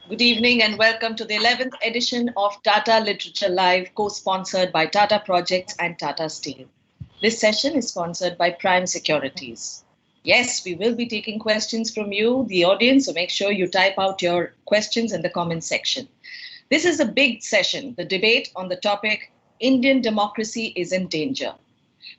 Good evening and welcome to the 11th edition of Tata Literature Live, co-sponsored by Tata Projects and Tata Steel. This session is sponsored by Prime Securities. Yes, we will be taking questions from you, the audience, so make sure you type out your questions in the comment section. This is a big session, the debate on the topic, Indian democracy is in danger.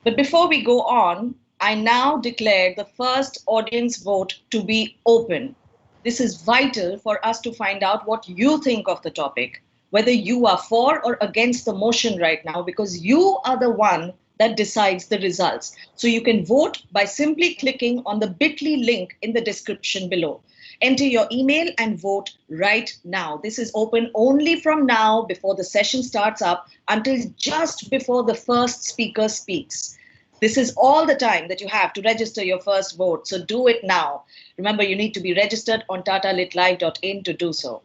But before we go on, I now declare the first audience vote to be open. This is vital for us to find out what you think of the topic, whether you are for or against the motion right now, because you are the one that decides the results. So you can vote by simply clicking on the bit.ly link in the description below. Enter your email and vote right now. This is open only from now before the session starts up until just before the first speaker speaks. This is all the time that you have to register your first vote, so do it now. Remember, you need to be registered on tatalitlive.in to do so.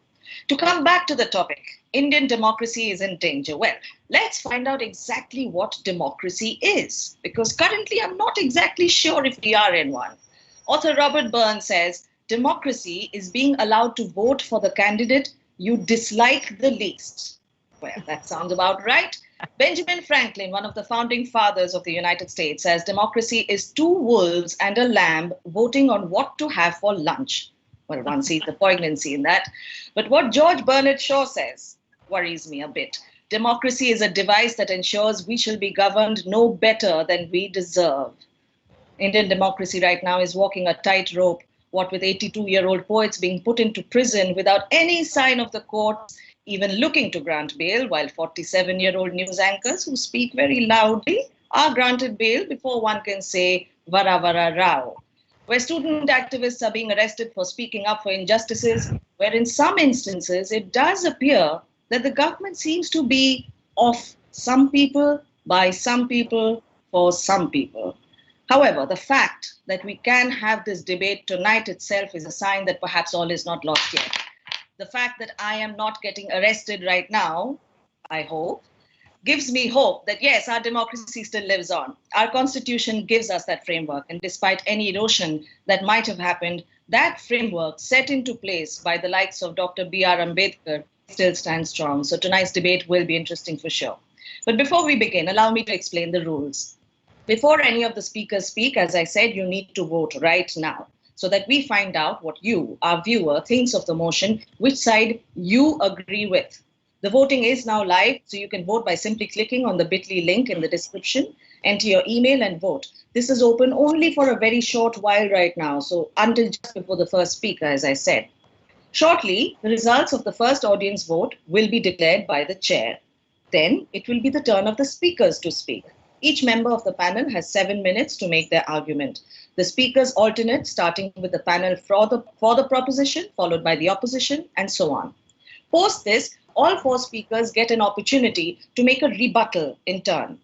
To come back to the topic, Indian democracy is in danger. Well, let's find out exactly what democracy is, because currently I'm not exactly sure if we are in one. Author Robert Burns says, democracy is being allowed to vote for the candidate you dislike the least. Well, that sounds about right. Benjamin Franklin, one of the founding fathers of the United States, says democracy is two wolves and a lamb voting on what to have for lunch. Well, one sees the poignancy in that. But what George Bernard Shaw says worries me a bit. Democracy is a device that ensures we shall be governed no better than we deserve. Indian democracy right now is walking a tightrope, what with 82-year-old poets being put into prison without any sign of the courts even looking to grant bail, while 47-year-old news anchors who speak very loudly are granted bail before one can say vara vara rao. Where student activists are being arrested for speaking up for injustices, where in some instances it does appear that the government seems to be of some people, by some people, for some people. However, the fact that we can have this debate tonight itself is a sign that perhaps all is not lost yet. The fact that I am not getting arrested right now, I hope, gives me hope that yes, our democracy still lives on. Our constitution gives us that framework, and despite any erosion that might have happened, that framework set into place by the likes of Dr. B.R. Ambedkar still stands strong. So tonight's debate will be interesting for sure. But before we begin, allow me to explain the rules. Before any of the speakers speak, as I said, you need to vote right now, so that we find out what you, our viewer, thinks of the motion, which side you agree with. The voting is now live, so you can vote by simply clicking on the bit.ly link in the description, enter your email and vote. This is open only for a very short while right now, so until just before the first speaker, as I said. Shortly, the results of the first audience vote will be declared by the chair. Then it will be the turn of the speakers to speak. Each member of the panel has 7 minutes to make their argument. The speakers alternate, starting with the panel for the proposition, followed by the opposition, and so on. Post this, all four speakers get an opportunity to make a rebuttal in turn.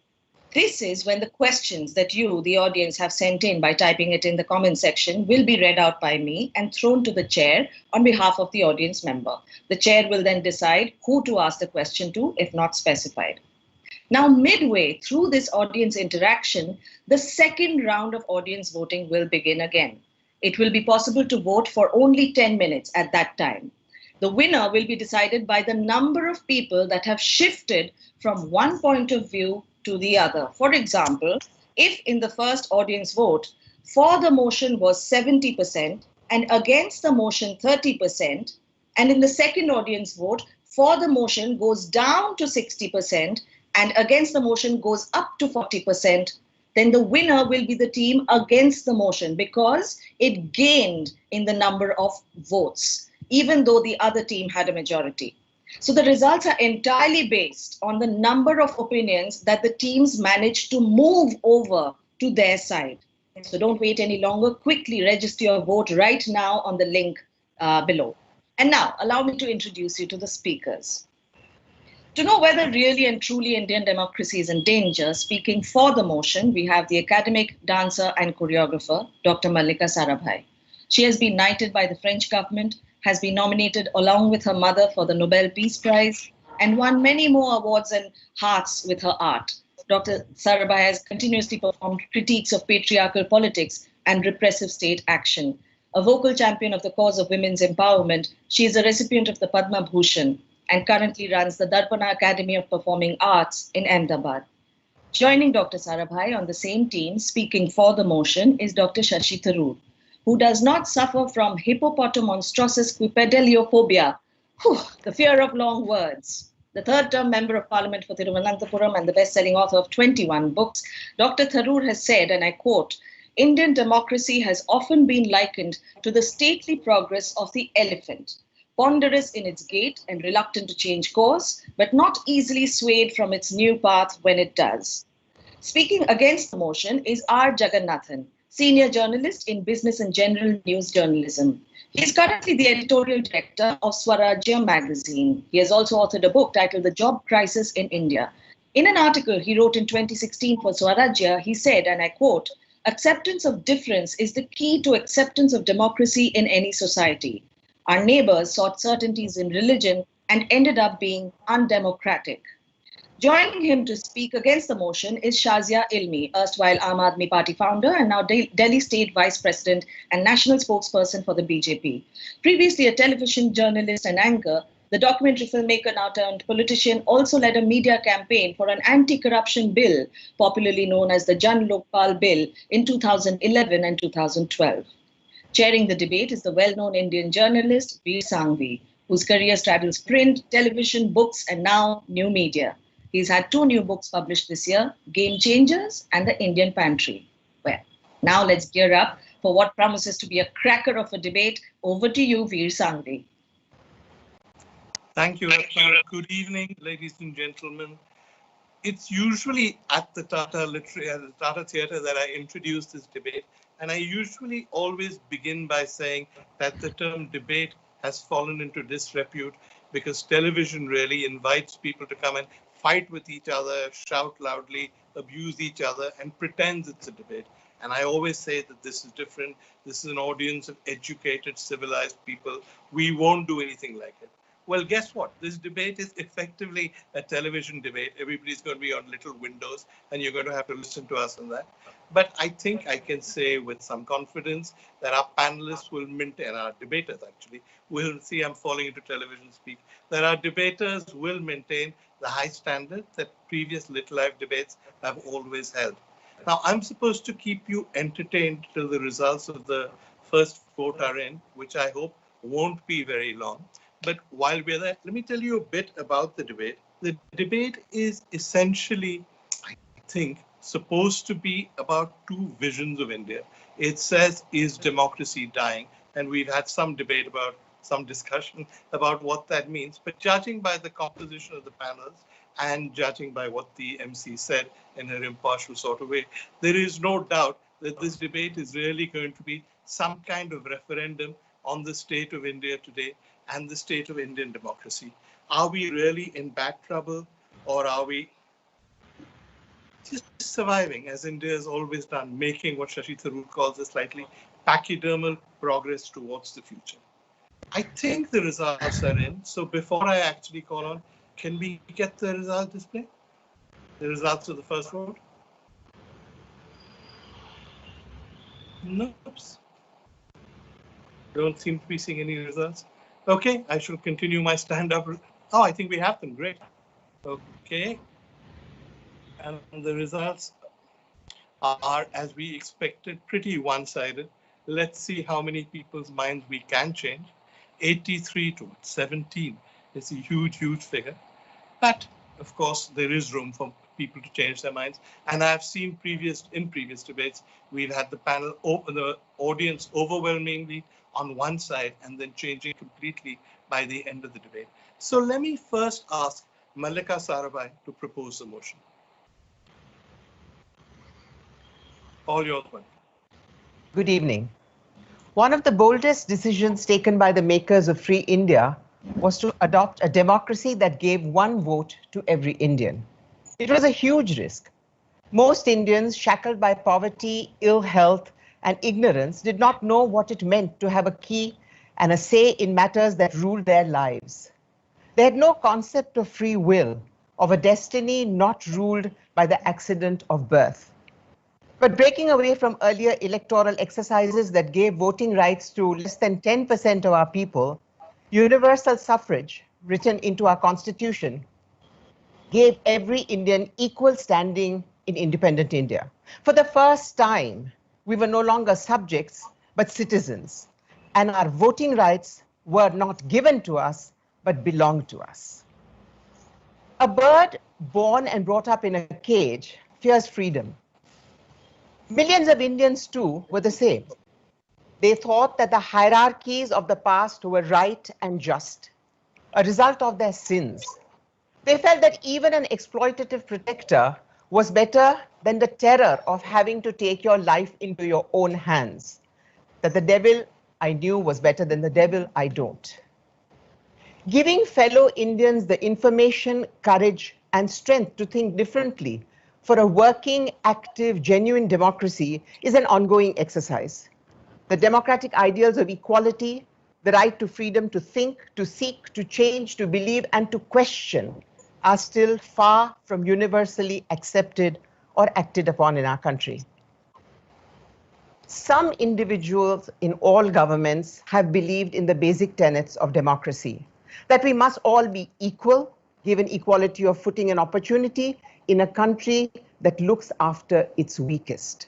This is when the questions that you, the audience, have sent in by typing it in the comment section will be read out by me and thrown to the chair on behalf of the audience member. The chair will then decide who to ask the question to, if not specified. Now, midway through this audience interaction, the second round of audience voting will begin again. It will be possible to vote for only 10 minutes at that time. The winner will be decided by the number of people that have shifted from one point of view to the other. For example, if in the first audience vote, for the motion was 70% and against the motion 30%, and in the second audience vote, for the motion goes down to 60%, and against the motion goes up to 40%, then the winner will be the team against the motion because it gained in the number of votes, even though the other team had a majority. So the results are entirely based on the number of opinions that the teams managed to move over to their side. So don't wait any longer. Quickly register your vote right now on the link below. And now, allow me to introduce you to the speakers. To know whether really and truly Indian democracy is in danger, speaking for the motion, we have the academic, dancer and choreographer, Dr. Mallika Sarabhai. She has been knighted by the French government, has been nominated along with her mother for the Nobel Peace Prize, and won many more awards and hearts with her art. Dr. Sarabhai has continuously performed critiques of patriarchal politics and repressive state action. A vocal champion of the cause of women's empowerment, she is a recipient of the Padma Bhushan and currently runs the Darpana Academy of Performing Arts in Ahmedabad. Joining Dr. Sarabhai on the same team, speaking for the motion, is Dr. Shashi Tharoor, who does not suffer from hippopotamonstrous quipedaliophobia, the fear of long words. The third-term Member of Parliament for Thiruvananthapuram and the best-selling author of 21 books, Dr. Tharoor has said, and I quote, "Indian democracy has often been likened to the stately progress of the elephant, ponderous in its gait and reluctant to change course, but not easily swayed from its new path when it does." Speaking against the motion is R. Jaganathan, senior journalist in business and general news journalism. He is currently the editorial director of Swarajya magazine. He has also authored a book titled The Job Crisis in India. In an article he wrote in 2016 for Swarajya, he said, and I quote, "Acceptance of difference is the key to acceptance of democracy in any society. Our neighbors sought certainties in religion and ended up being undemocratic." Joining him to speak against the motion is Shazia Ilmi, erstwhile Aam Aadmi Party founder and now Delhi State Vice President and National Spokesperson for the BJP. Previously a television journalist and anchor, the documentary filmmaker now turned politician also led a media campaign for an anti-corruption bill, popularly known as the Jan Lokpal Bill, in 2011 and 2012. Chairing the debate is the well-known Indian journalist Veer Sanghvi, whose career straddles print, television, books, and now new media. He's had 2 new books published this year, Game Changers and The Indian Pantry. Well, now let's gear up for what promises to be a cracker of a debate. Over to you, Veer Sanghvi. Thank you, Ratna. Good evening, ladies and gentlemen. It's usually at the Tata Theatre that I introduce this debate, and I usually always begin by saying that the term debate has fallen into disrepute because television really invites people to come and fight with each other, shout loudly, abuse each other, and pretends it's a debate. And I always say that this is different. This is an audience of educated, civilized people. We won't do anything like it. Well, guess what? This debate is effectively a television debate. Everybody's going to be on little windows, and you're going to have to listen to us on that. But I think I can say with some confidence that our panelists will maintain, our debaters actually, will see I'm falling into television speak, that our debaters will maintain the high standard that previous Lit Live debates have always held. Now, I'm supposed to keep you entertained till the results of the first vote are in, which I hope won't be very long. But while we're there, let me tell you a bit about the debate. The debate is essentially, I think, supposed to be about 2 visions of India. It says, is democracy dying? And we've had some debate about, some discussion about what that means. But judging by the composition of the panels and judging by what the MC said in her impartial sort of way, there is no doubt that this debate is really going to be some kind of referendum on the state of India today and the state of Indian democracy. Are we really in bad trouble, or are we just surviving, as India has always done, making what Shashi Tharoor calls a slightly pachydermal progress towards the future? I think the results are in. So before I actually call on, can we get the result display? The results of the first vote? Nope. Don't seem to be seeing any results. Okay, I shall continue my stand-up. Oh, I think we have them. Great. Okay. And the results are, as we expected, pretty one-sided. Let's see how many people's minds we can change. 83 to 17 is a huge, huge figure. But, of course, there is room for people to change their minds. And I've seen in previous debates, we've had the panel, the audience overwhelmingly on one side and then changing completely by the end of the debate. So let me first ask Mallika Sarabhai to propose the motion. All yours, Mallika. Good evening. One of the boldest decisions taken by the makers of Free India was to adopt a democracy that gave 1 vote to every Indian. It was a huge risk. Most Indians, shackled by poverty, ill health, and ignorance, did not know what it meant to have a key and a say in matters that ruled their lives. They had no concept of free will, of a destiny not ruled by the accident of birth. But breaking away from earlier electoral exercises that gave voting rights to less than 10% of our people, universal suffrage, written into our constitution, gave every Indian equal standing in independent India. For the first time, we were no longer subjects, but citizens, and our voting rights were not given to us, but belonged to us. A bird born and brought up in a cage fears freedom. Millions of Indians, too, were the same. They thought that the hierarchies of the past were right and just, a result of their sins. They felt that even an exploitative protector was better than the terror of having to take your life into your own hands. That the devil I knew was better than the devil I don't. Giving fellow Indians the information, courage, and strength to think differently for a working, active, genuine democracy is an ongoing exercise. The democratic ideals of equality, the right to freedom to think, to seek, to change, to believe, and to question are still far from universally accepted or acted upon in our country. Some individuals in all governments have believed in the basic tenets of democracy, that we must all be equal, given equality of footing and opportunity in a country that looks after its weakest.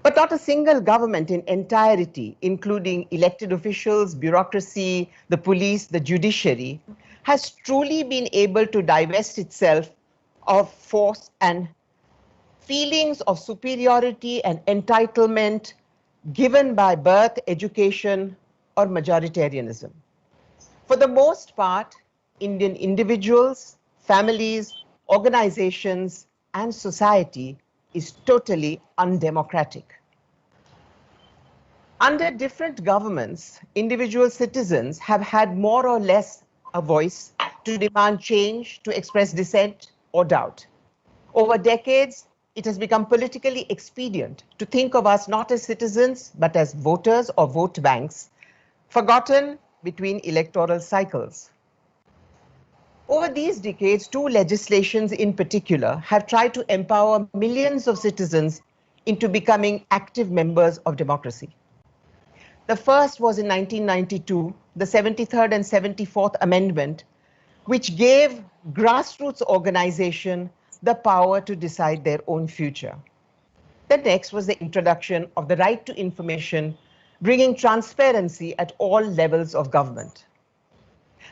But not a single government in entirety, including elected officials, bureaucracy, the police, the judiciary, has truly been able to divest itself of force and feelings of superiority and entitlement given by birth, education, or majoritarianism. For the most part, Indian individuals, families, organizations, and society is totally undemocratic. Under different governments, individual citizens have had more or less a voice to demand change, to express dissent or doubt. Over decades, it has become politically expedient to think of us not as citizens, but as voters or vote banks, forgotten between electoral cycles. Over these decades, two legislations in particular have tried to empower millions of citizens into becoming active members of democracy. The first was in 1992, the 73rd and 74th Amendment, which gave grassroots organization the power to decide their own future. The next was the introduction of the right to information, bringing transparency at all levels of government.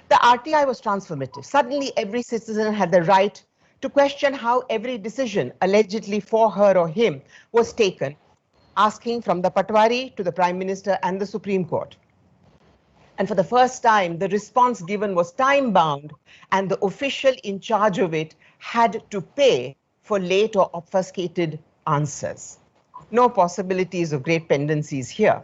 The RTI was transformative. Suddenly, every citizen had the right to question how every decision allegedly for her or him was taken, asking from the Patwari to the Prime Minister and the Supreme Court. And for the first time, the response given was time-bound, and the official in charge of it had to pay for late or obfuscated answers. No possibilities of great pendencies here.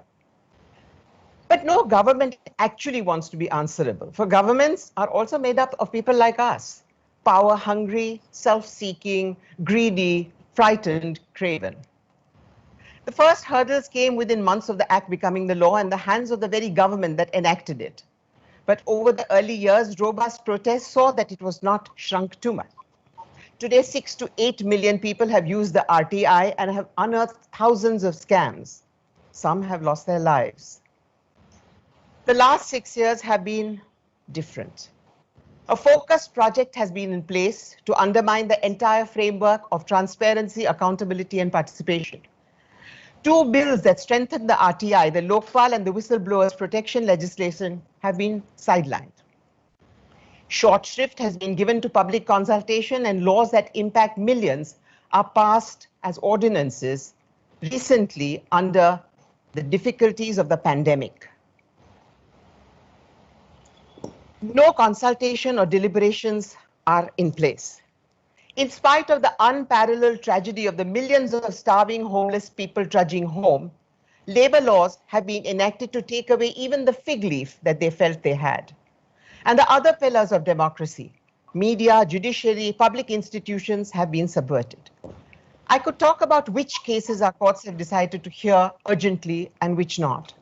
But no government actually wants to be answerable. For governments are also made up of people like us, power-hungry, self-seeking, greedy, frightened, craven. The first hurdles came within months of the act becoming the law in the hands of the very government that enacted it. But over the early years, robust protests saw that it was not shrunk too much. Today, 6 to 8 million people have used the RTI and have unearthed thousands of scams. Some have lost their lives. The last 6 years have been different. A focused project has been in place to undermine the entire framework of transparency, accountability, and participation. Two bills that strengthen the RTI, the Lokpal and the Whistleblowers Protection legislation, have been sidelined. Short shrift has been given to public consultation, and laws that impact millions are passed as ordinances recently under the difficulties of the pandemic. No consultation or deliberations are in place. In spite of the unparalleled tragedy of the millions of starving homeless people trudging home, labor laws have been enacted to take away even the fig leaf that they felt they had. And the other pillars of democracy, media, judiciary, public institutions, have been subverted. I could talk about which cases our courts have decided to hear urgently and which not,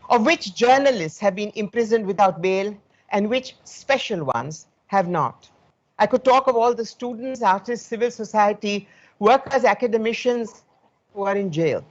of which journalists have been imprisoned without bail and which special ones have not. I could talk of all the students, artists, civil society, workers, academicians who are in jail.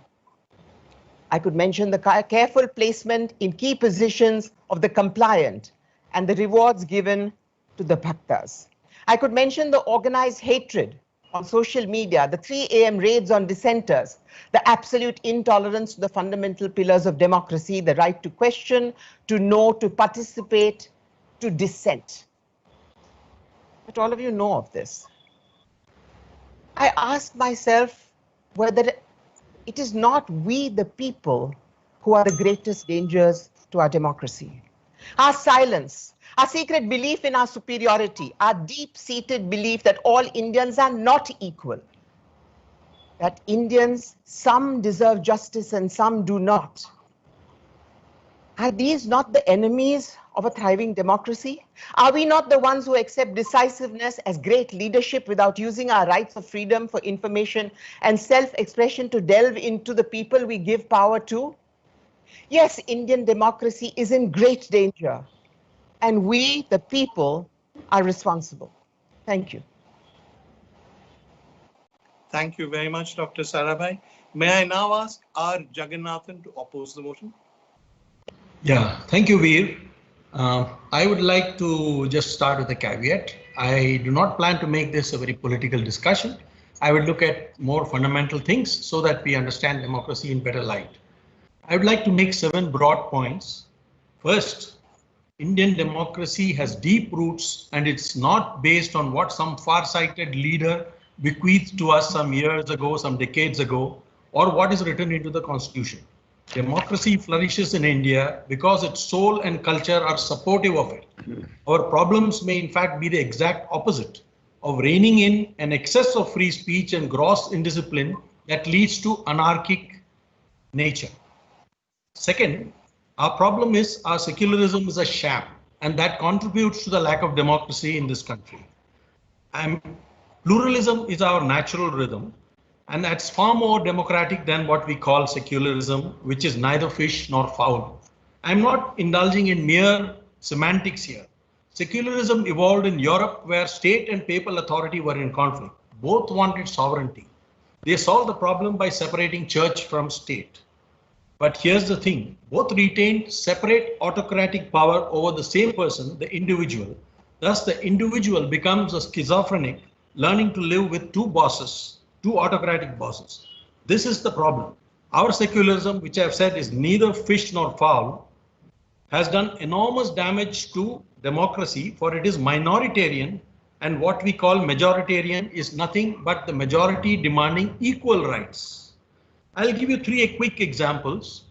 I could mention the careful placement in key positions of the compliant and the rewards given to the bhaktas. I could mention the organized hatred on social media, the 3 a.m. raids on dissenters, the absolute intolerance to the fundamental pillars of democracy, the right to question, to know, to participate, to dissent. But all of you know of this. I ask myself whether it is not we, the people, who are the greatest dangers to our democracy. Our silence, our secret belief in our superiority, our deep-seated belief that all Indians are not equal, that Indians, some deserve justice and some do not. Are these not the enemies of a thriving democracy? Are we not the ones who accept decisiveness as great leadership without using our rights of freedom for information and self-expression to delve into the people we give power to? Yes, Indian democracy is in great danger, and we, the people, are responsible. Thank you. Thank you very much, Dr. Sarabhai. May I now ask R. Jaganathan to oppose the motion? Yeah, thank you, Veer. I would like to just start with a caveat. I do not plan to make this a very political discussion. I would look at more fundamental things so that we understand democracy in better light. I would like to make 7 broad points. First, Indian democracy has deep roots and it's not based on what some far-sighted leader bequeathed to us some years ago, some decades ago, or what is written into the constitution. Democracy flourishes in India because its soul and culture are supportive of it. Our problems may in fact be the exact opposite of reining in an excess of free speech and gross indiscipline that leads to anarchic nature. Second, our problem is our secularism is a sham, and that contributes to the lack of democracy in this country. Pluralism is our natural rhythm, and that's far more democratic than what we call secularism, which is neither fish nor fowl. I'm not indulging in mere semantics here. Secularism evolved in Europe where state and papal authority were in conflict. Both wanted sovereignty. They solved the problem by separating church from state. But here's the thing, both retained separate autocratic power over the same person, the individual. Thus, the individual becomes a schizophrenic, learning to live with 2 bosses, 2 autocratic bosses. This is the problem. Our secularism, which I've said is neither fish nor fowl, has done enormous damage to democracy, for it is minoritarian, and what we call majoritarian is nothing but the majority demanding equal rights. I'll give you 3 quick examples.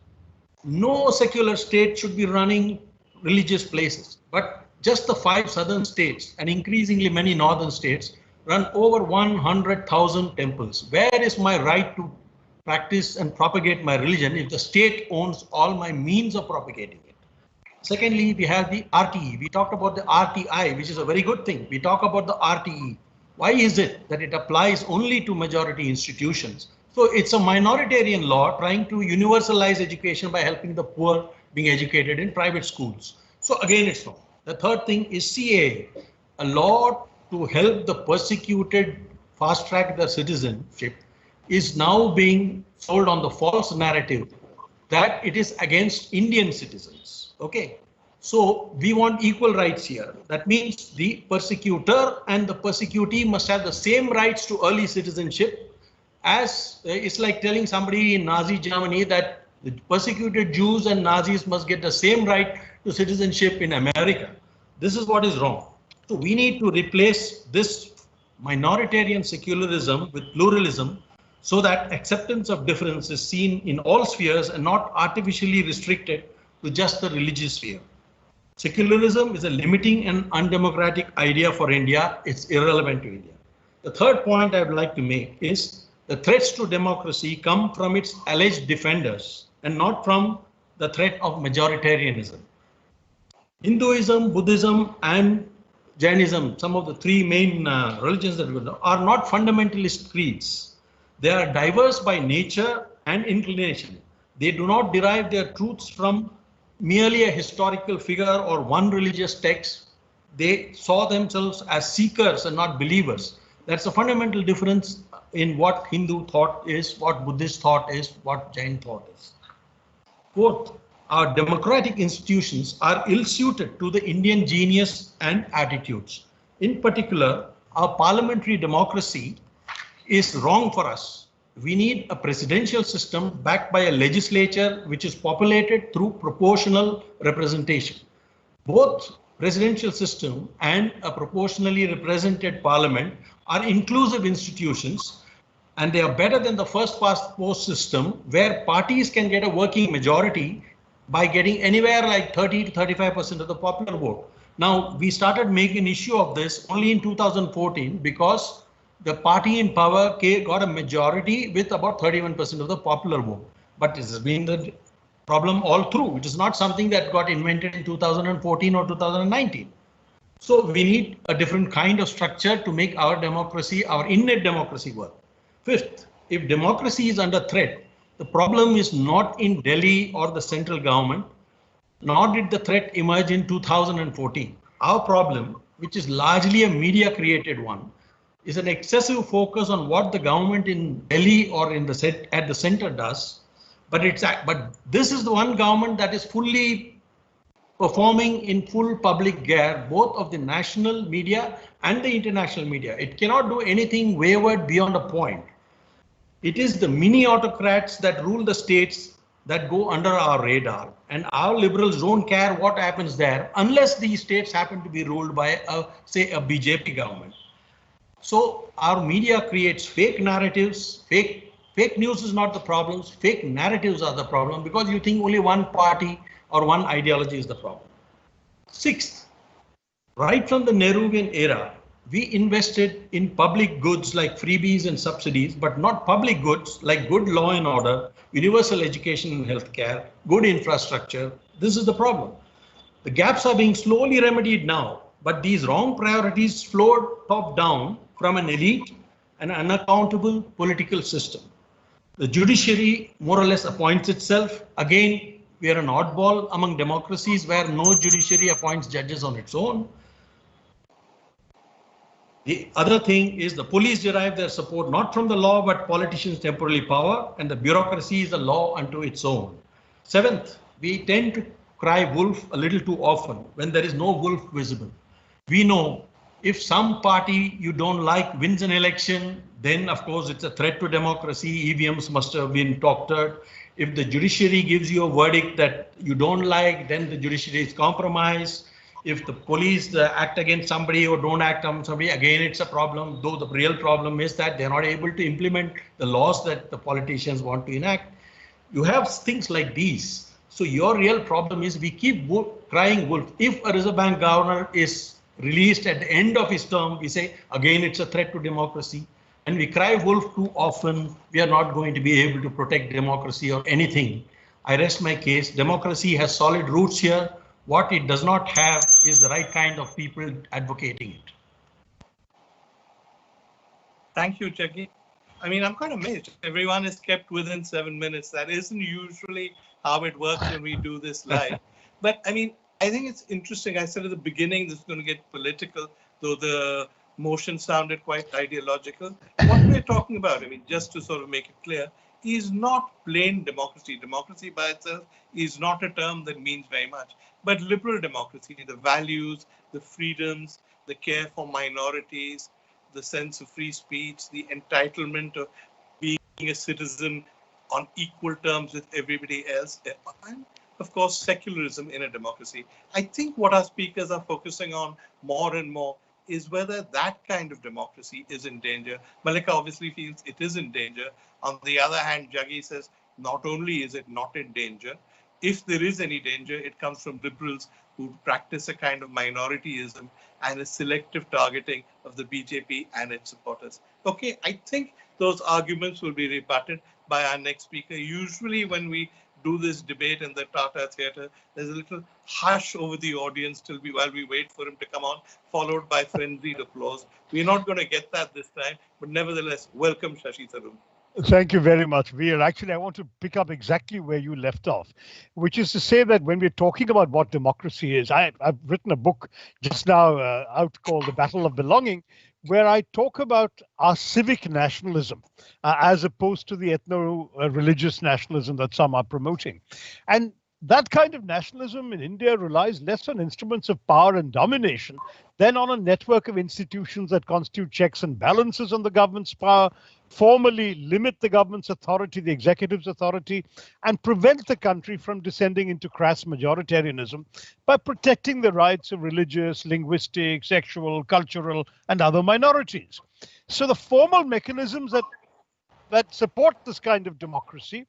No secular state should be running religious places, but just the 5 southern states and increasingly many northern states run over 100,000 temples. Where is my right to practice and propagate my religion if the state owns all my means of propagating it? Secondly, we have the RTE. We talked about the RTI, which is a very good thing. We talk about the RTE. Why is it that it applies only to majority institutions? So it's a minoritarian law trying to universalize education by helping the poor being educated in private schools. So again, it's wrong. The third thing is CAA, a law to help the persecuted fast track their citizenship is now being sold on the false narrative that it is against Indian citizens. Okay, so we want equal rights here. That means the persecutor and the persecutee must have the same rights to early citizenship as it's like telling somebody in Nazi Germany that the persecuted Jews and Nazis must get the same right to citizenship in America. This is what is wrong. So we need to replace this minoritarian secularism with pluralism so that acceptance of difference is seen in all spheres and not artificially restricted to just the religious sphere. Secularism is a limiting and undemocratic idea for India. It's irrelevant to India. The third point I would like to make is the threats to democracy come from its alleged defenders and not from the threat of majoritarianism. Hinduism, Buddhism, and Jainism, some of the 3 main religions that we know, are not fundamentalist creeds. They are diverse by nature and inclination. They do not derive their truths from merely a historical figure or one religious text. They saw themselves as seekers and not believers. That's a fundamental difference in what Hindu thought is, what Buddhist thought is, what Jain thought is. Fourth, our democratic institutions are ill-suited to the Indian genius and attitudes. In particular, our parliamentary democracy is wrong for us. We need a presidential system backed by a legislature which is populated through proportional representation. Both presidential system and a proportionally represented parliament are inclusive institutions, and they are better than the first past post system where parties can get a working majority by getting anywhere like 30 to 35% of the popular vote. Now, we started making an issue of this only in 2014 because the party in power got a majority with about 31% of the popular vote. But this has been the problem all through. It is not something that got invented in 2014 or 2019. So we need a different kind of structure to make our democracy, our innate democracy work. Fifth, if democracy is under threat, the problem is not in Delhi or the central government, nor did the threat emerge in 2014. Our problem, which is largely a media created one, is an excessive focus on what the government in Delhi or in the at the center does. But this is the one government that is fully performing in full public gear, both of the national media and the international media. It cannot do anything wayward beyond a point. It is the mini autocrats that rule the states that go under our radar, and our liberals don't care what happens there unless these states happen to be ruled by say a BJP government. So our media creates fake narratives. Fake news is not the problem. Fake narratives are the problem because you think only one party or one ideology is the problem. Sixth, right from the Nehruvian era, we invested in public goods like freebies and subsidies, but not public goods like good law and order, universal education and healthcare, good infrastructure. This is the problem. The gaps are being slowly remedied now, but these wrong priorities flowed top down from an elite and unaccountable political system. The judiciary more or less appoints itself. Again, we are an oddball among democracies where no judiciary appoints judges on its own. The other thing is the police derive their support not from the law, but politicians' temporary power, and the bureaucracy is a law unto its own. Seventh, we tend to cry wolf a little too often when there is no wolf visible. We know if some party you don't like wins an election, then of course it's a threat to democracy. EVMs must have been doctored. If the judiciary gives you a verdict that you don't like, then the judiciary is compromised. If the police act against somebody or don't act on somebody, again, it's a problem. Though the real problem is that they're not able to implement the laws that the politicians want to enact. You have things like these. So your real problem is we keep crying wolf. If a Reserve Bank governor is released at the end of his term, we say, again, it's a threat to democracy. And we cry wolf too often, we are not going to be able to protect democracy or anything. I rest my case. Democracy has solid roots here. What it does not have is the right kind of people advocating it. Thank you, Jackie. I mean, I'm quite amazed. Everyone is kept within 7 minutes. That isn't usually how it works when we do this live. But I mean, I think it's interesting. I said at the beginning, this is going to get political, though the motion sounded quite ideological. What we're talking about, I mean, just to sort of make it clear, is not plain democracy. Democracy by itself is not a term that means very much. But liberal democracy, the values, the freedoms, the care for minorities, the sense of free speech, the entitlement of being a citizen on equal terms with everybody else, and of course, secularism in a democracy. I think what our speakers are focusing on more and more is whether that kind of democracy is in danger. Mallika obviously feels it is in danger. On the other hand, Jaggi says not only is it not in danger, if there is any danger, it comes from liberals who practice a kind of minorityism and a selective targeting of the BJP and its supporters. Okay, I think those arguments will be rebutted by our next speaker. Usually when we do this debate in the Tata Theatre, there's a little hush over the audience while we wait for him to come on, followed by frenzied applause. We're not going to get that this time, but nevertheless, welcome Shashi Tharoor. Thank you very much, Veer. Actually, I want to pick up exactly where you left off, which is to say that when we're talking about what democracy is, I've written a book just now out called The Battle of Belonging, where I talk about our civic nationalism as opposed to the ethno-religious nationalism that some are promoting. And that kind of nationalism in India relies less on instruments of power and domination than on a network of institutions that constitute checks and balances on the government's power, formally limit the government's authority, the executive's authority, and prevent the country from descending into crass majoritarianism by protecting the rights of religious, linguistic, sexual, cultural, and other minorities. So the formal mechanisms that support this kind of democracy,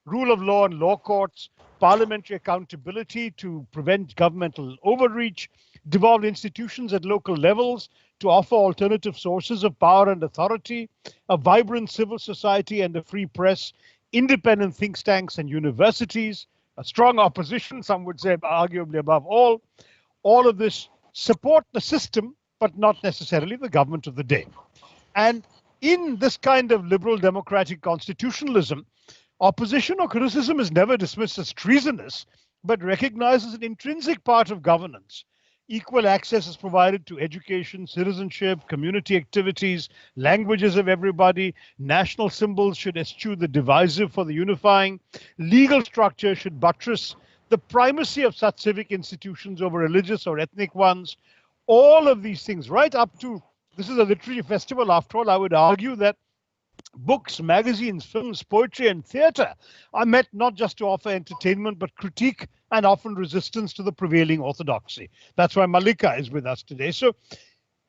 rule of law and law courts, parliamentary accountability to prevent governmental overreach, devolved institutions at local levels to offer alternative sources of power and authority, a vibrant civil society and a free press, independent think tanks and universities, a strong opposition, some would say arguably above all of this support the system, but not necessarily the government of the day. And in this kind of liberal democratic constitutionalism, opposition or criticism is never dismissed as treasonous, but recognized as an intrinsic part of governance. Equal access is provided to education, citizenship, community activities, languages of everybody. National symbols should eschew the divisive for the unifying. Legal structure should buttress the primacy of such civic institutions over religious or ethnic ones. All of these things, right up to, this is a literary festival after all, I would argue that books, magazines, films, poetry, and theatre are meant not just to offer entertainment, but critique and often resistance to the prevailing orthodoxy. That's why Mallika is with us today. So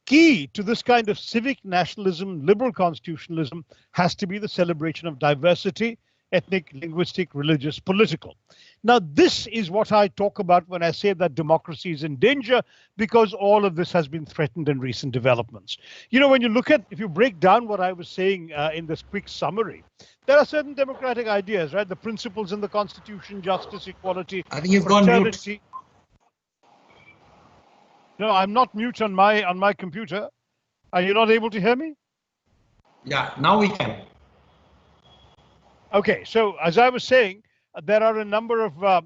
key to this kind of civic nationalism, liberal constitutionalism, has to be the celebration of diversity, ethnic, linguistic, religious, political. Now, this is what I talk about when I say that democracy is in danger, because all of this has been threatened in recent developments. You know, when you look at, if you break down what I was saying in this quick summary, there are certain democratic ideas, right? The principles in the Constitution, justice, equality, I think you've gone mute. No, I'm not mute on my computer. Are you not able to hear me? Yeah, now we can. Okay, so as I was saying, there are a number of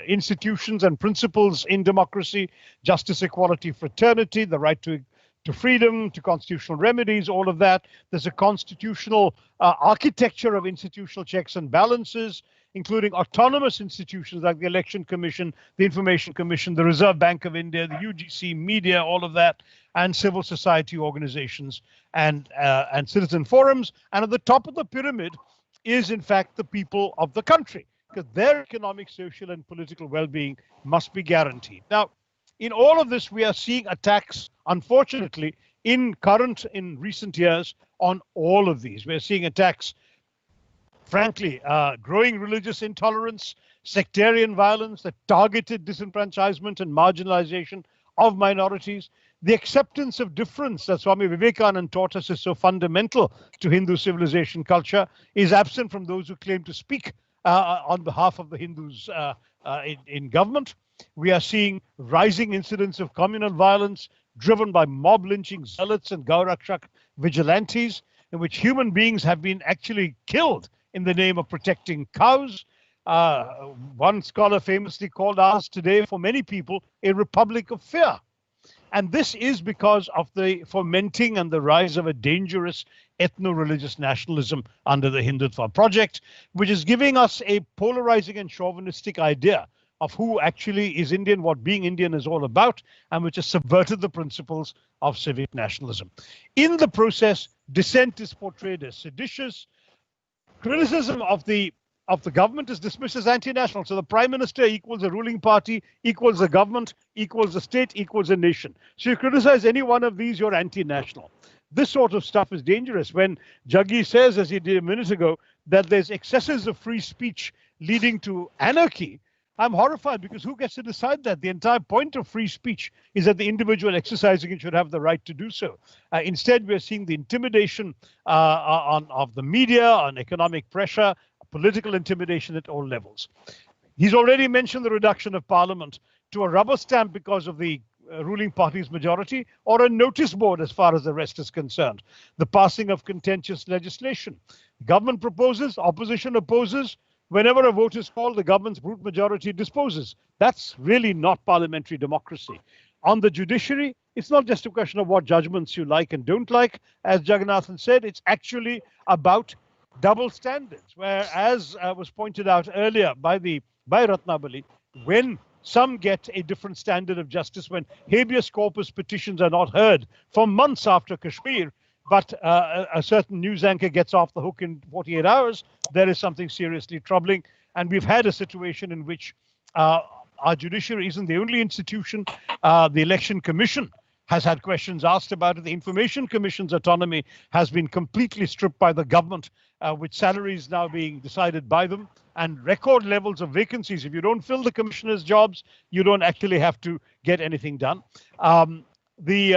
institutions and principles in democracy: justice, equality, fraternity, the right to freedom, to constitutional remedies, all of that. There's a constitutional architecture of institutional checks and balances, including autonomous institutions like the Election Commission, the Information Commission, the Reserve Bank of India, the UGC, media, all of that, and civil society organizations and citizen forums. And at the top of the pyramid is, in fact, the people of the country, because their economic, social, and political well-being must be guaranteed. Now, in all of this, we are seeing attacks, unfortunately, in recent years on all of these. We're seeing attacks, frankly, growing religious intolerance, sectarian violence, the targeted disenfranchisement and marginalization of minorities, the acceptance of difference that Swami Vivekananda taught us is so fundamental to Hindu civilization culture, is absent from those who claim to speak on behalf of the Hindus in government. We are seeing rising incidents of communal violence driven by mob lynching zealots and Gaurakshak vigilantes, in which human beings have been actually killed in the name of protecting cows. One scholar famously called ours today, for many people, a republic of fear. And this is because of the fomenting and the rise of a dangerous ethno-religious nationalism under the Hindutva project, which is giving us a polarizing and chauvinistic idea of who actually is Indian, what being Indian is all about, and which has subverted the principles of civic nationalism. In the process, dissent is portrayed as seditious. Criticism of the government is dismissed as anti-national. So the prime minister equals a ruling party, equals a government, equals a state, equals a nation. So you criticize any one of these, you're anti-national. This sort of stuff is dangerous. When Jaggi says, as he did a minute ago, that there's excesses of free speech leading to anarchy, I'm horrified, because who gets to decide that? The entire point of free speech is that the individual exercising it should have the right to do so. Instead, we're seeing the intimidation of the media, on economic pressure, political intimidation at all levels. He's already mentioned the reduction of parliament to a rubber stamp because of the ruling party's majority, or a notice board as far as the rest is concerned. The passing of contentious legislation. Government proposes, opposition opposes. Whenever a vote is called, the government's brute majority disposes. That's really not parliamentary democracy. On the judiciary, it's not just a question of what judgments you like and don't like. As Jaganathan said, it's actually about double standards, where, as was pointed out earlier by Ratnabali, when some get a different standard of justice, when habeas corpus petitions are not heard for months after Kashmir, but a certain news anchor gets off the hook in 48 hours, there is something seriously troubling. And we've had a situation in which our judiciary isn't the only institution. The Election Commission has had questions asked about it. The Information Commission's autonomy has been completely stripped by the government, with salaries now being decided by them and record levels of vacancies. If you don't fill the commissioners' jobs, you don't actually have to get anything done. The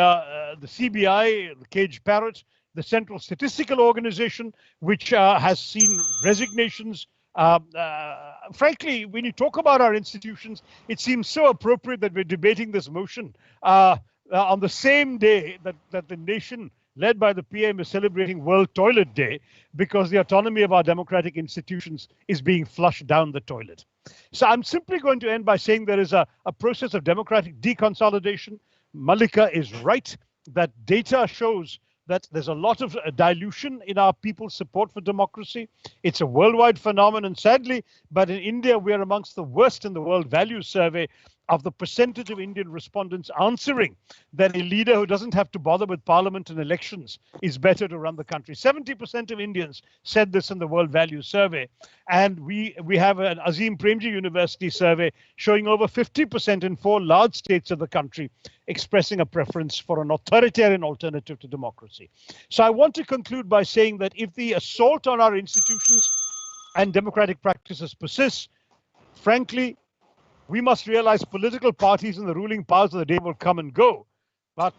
CBI, the cage parrot, the Central Statistical Organization, which has seen resignations. Frankly, when you talk about our institutions, it seems so appropriate that we're debating this motion on the same day that the nation led by the PM is celebrating World Toilet Day, because the autonomy of our democratic institutions is being flushed down the toilet. So I'm simply going to end by saying there is a process of democratic deconsolidation. Mallika is right that data shows that there's a lot of dilution in our people's support for democracy. It's a worldwide phenomenon, sadly, but in India, we're amongst the worst in the World Values Survey of the percentage of Indian respondents answering that a leader who doesn't have to bother with parliament and elections is better to run the country. 70% of Indians said this in the World Values Survey. And we have an Azim Premji University survey showing over 50% in 4 large states of the country expressing a preference for an authoritarian alternative to democracy. So I want to conclude by saying that if the assault on our institutions and democratic practices persists, frankly, we must realize political parties and the ruling powers of the day will come and go. But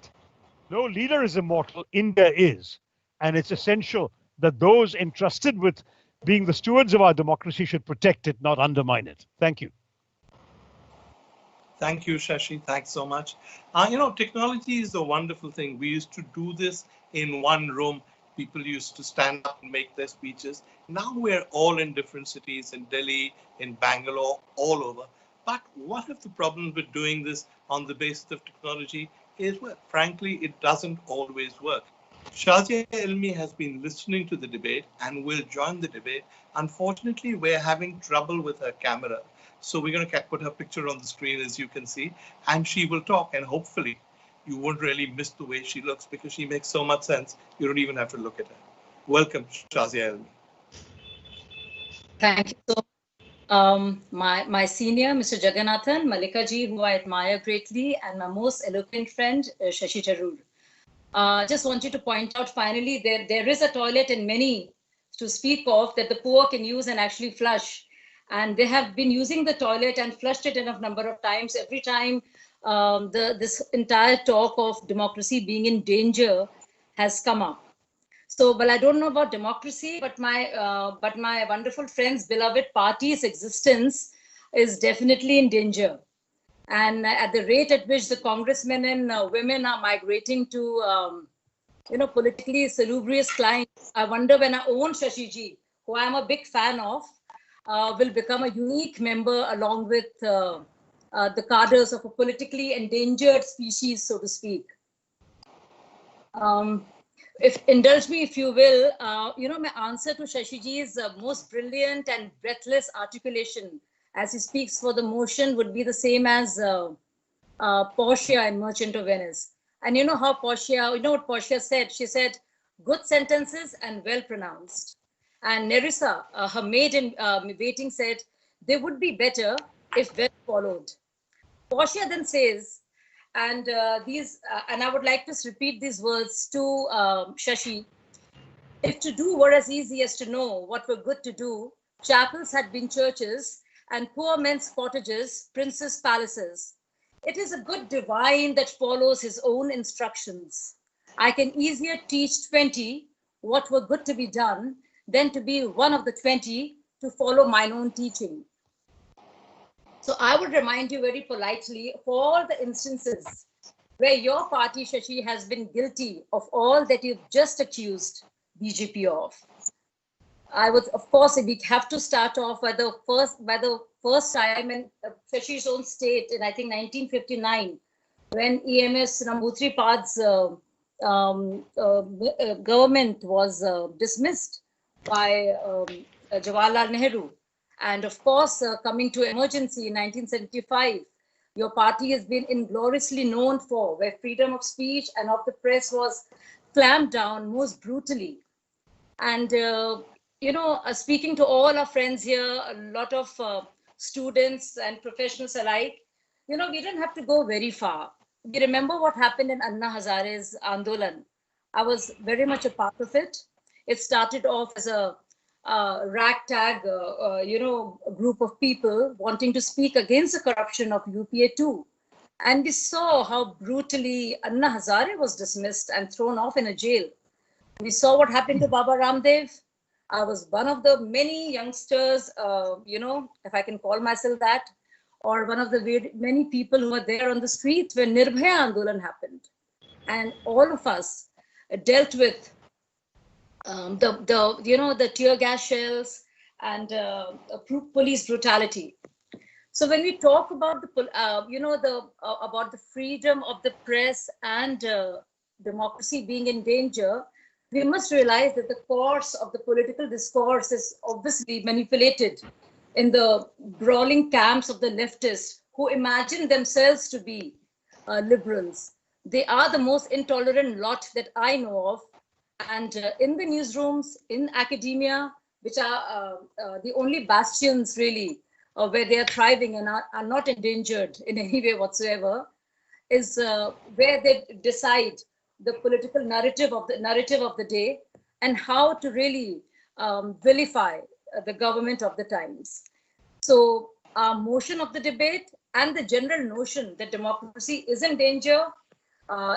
no leader is immortal. India is. And it's essential that those entrusted with being the stewards of our democracy should protect it, not undermine it. Thank you. Thank you, Shashi. Thanks so much. Technology is a wonderful thing. We used to do this in one room. People used to stand up and make their speeches. Now we're all in different cities, in Delhi, in Bangalore, all over. But one of the problems with doing this on the basis of technology is, well, frankly, it doesn't always work. Shazia Ilmi has been listening to the debate and will join the debate. Unfortunately, we're having trouble with her camera. So we're going to put her picture on the screen, as you can see, and she will talk. And hopefully you won't really miss the way she looks, because she makes so much sense. You don't even have to look at her. Welcome, Shazia Ilmi. Thank you so much. My senior, Mr. Jaganathan, Mallika ji, who I admire greatly, and my most eloquent friend, Shashi Tharoor. Just wanted to point out, finally, there is a toilet in many to speak of that the poor can use and actually flush. And they have been using the toilet and flushed it enough number of times. Every time this entire talk of democracy being in danger has come up. So, well, I don't know about democracy, but my wonderful friend's beloved party's existence is definitely in danger. And at the rate at which the congressmen and women are migrating to, politically salubrious clients, I wonder when our own Shashi ji, who I'm a big fan of, will become a unique member along with the cadres of a politically endangered species, so to speak. Indulge me, if you will, my answer to Shashi ji's most brilliant and breathless articulation as he speaks for the motion would be the same as Portia in Merchant of Venice. And you know what Portia said? She said, good sentences and well pronounced. And Nerissa, her maid in waiting, said, they would be better if well followed. Portia then says, and I would like to repeat these words to Shashi. If to do were as easy as to know what were good to do, chapels had been churches, and poor men's cottages, princes' palaces. It is a good divine that follows his own instructions. I can easier teach 20 what were good to be done than to be one of the 20 to follow mine own teaching. So I would remind you very politely of all the instances where your party, Shashi, has been guilty of all that you've just accused BJP of. I would, of course, we have to start off by the first time in Shashi's own state in, I think, 1959, when EMS Nambutri Pad's government was dismissed by Jawaharlal Nehru. And of course, coming to emergency in 1975, your party has been ingloriously known for, where freedom of speech and of the press was clamped down most brutally. And, speaking to all our friends here, a lot of students and professionals alike, we didn't have to go very far. We remember what happened in Anna Hazare's Andolan. I was very much a part of it. It started off as a ragtag, group of people wanting to speak against the corruption of UPA 2. And we saw how brutally Anna Hazare was dismissed and thrown off in a jail. We saw what happened to Baba Ramdev. I was one of the many youngsters, if I can call myself that, or one of the many people who were there on the street when Nirbhaya Andolan happened. And all of us dealt with the tear gas shells and police brutality. So when we talk about about the freedom of the press and democracy being in danger, we must realize that the course of the political discourse is obviously manipulated in the brawling camps of the leftists who imagine themselves to be liberals. They are the most intolerant lot that I know of. And in the newsrooms, in academia, which are the only bastions really where they are thriving and are not endangered in any way whatsoever, is where they decide the political narrative of the day and how to really vilify the government of the times. So our motion of the debate and the general notion that democracy is in danger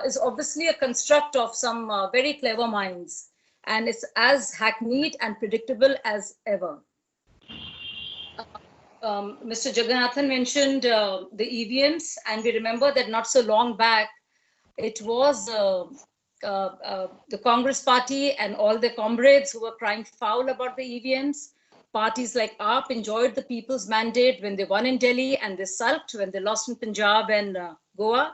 is obviously a construct of some very clever minds, and it's as hackneyed and predictable as ever. Mr. Jaganathan mentioned the EVMs, and we remember that not so long back, it was the Congress party and all their comrades who were crying foul about the EVMs. Parties like AAP enjoyed the people's mandate when they won in Delhi, and they sulked when they lost in Punjab and Goa.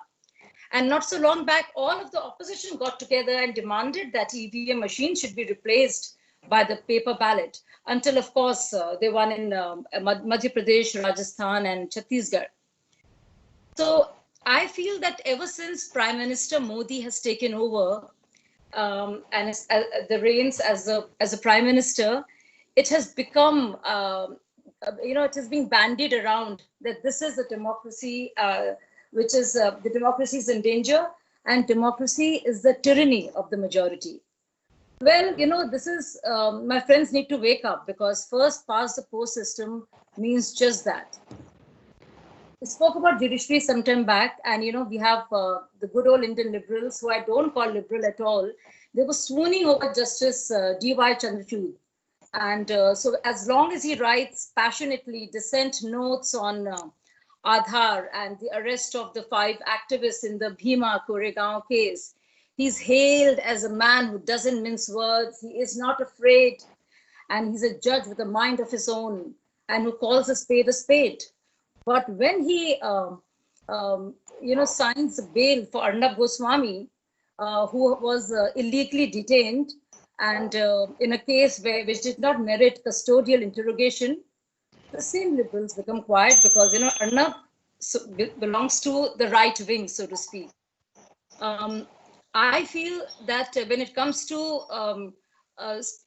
And not so long back, all of the opposition got together and demanded that EVM machines should be replaced by the paper ballot, until, of course, they won in Madhya Pradesh, Rajasthan, and Chhattisgarh. So I feel that ever since Prime Minister Modi has taken over and the reins as a Prime Minister, it has become, it has been bandied around that this is a democracy which is the democracy is in danger, and democracy is the tyranny of the majority. Well, this is, my friends need to wake up, because first past the post system means just that. We spoke about judiciary some time back, and we have the good old Indian liberals, who I don't call liberal at all. They were swooning over Justice D.Y. Chandrachud. And so as long as he writes passionately dissent notes on Aadhaar and the arrest of the 5 activists in the Bhima Koregaon case, he's hailed as a man who doesn't mince words. He is not afraid, and he's a judge with a mind of his own, and who calls a spade a spade. But when he, signs a bail for Arnab Goswami, who was illegally detained, and in a case which did not merit custodial interrogation, the same liberals become quiet, because Arnab belongs to the right wing, so to speak. I feel that when it comes to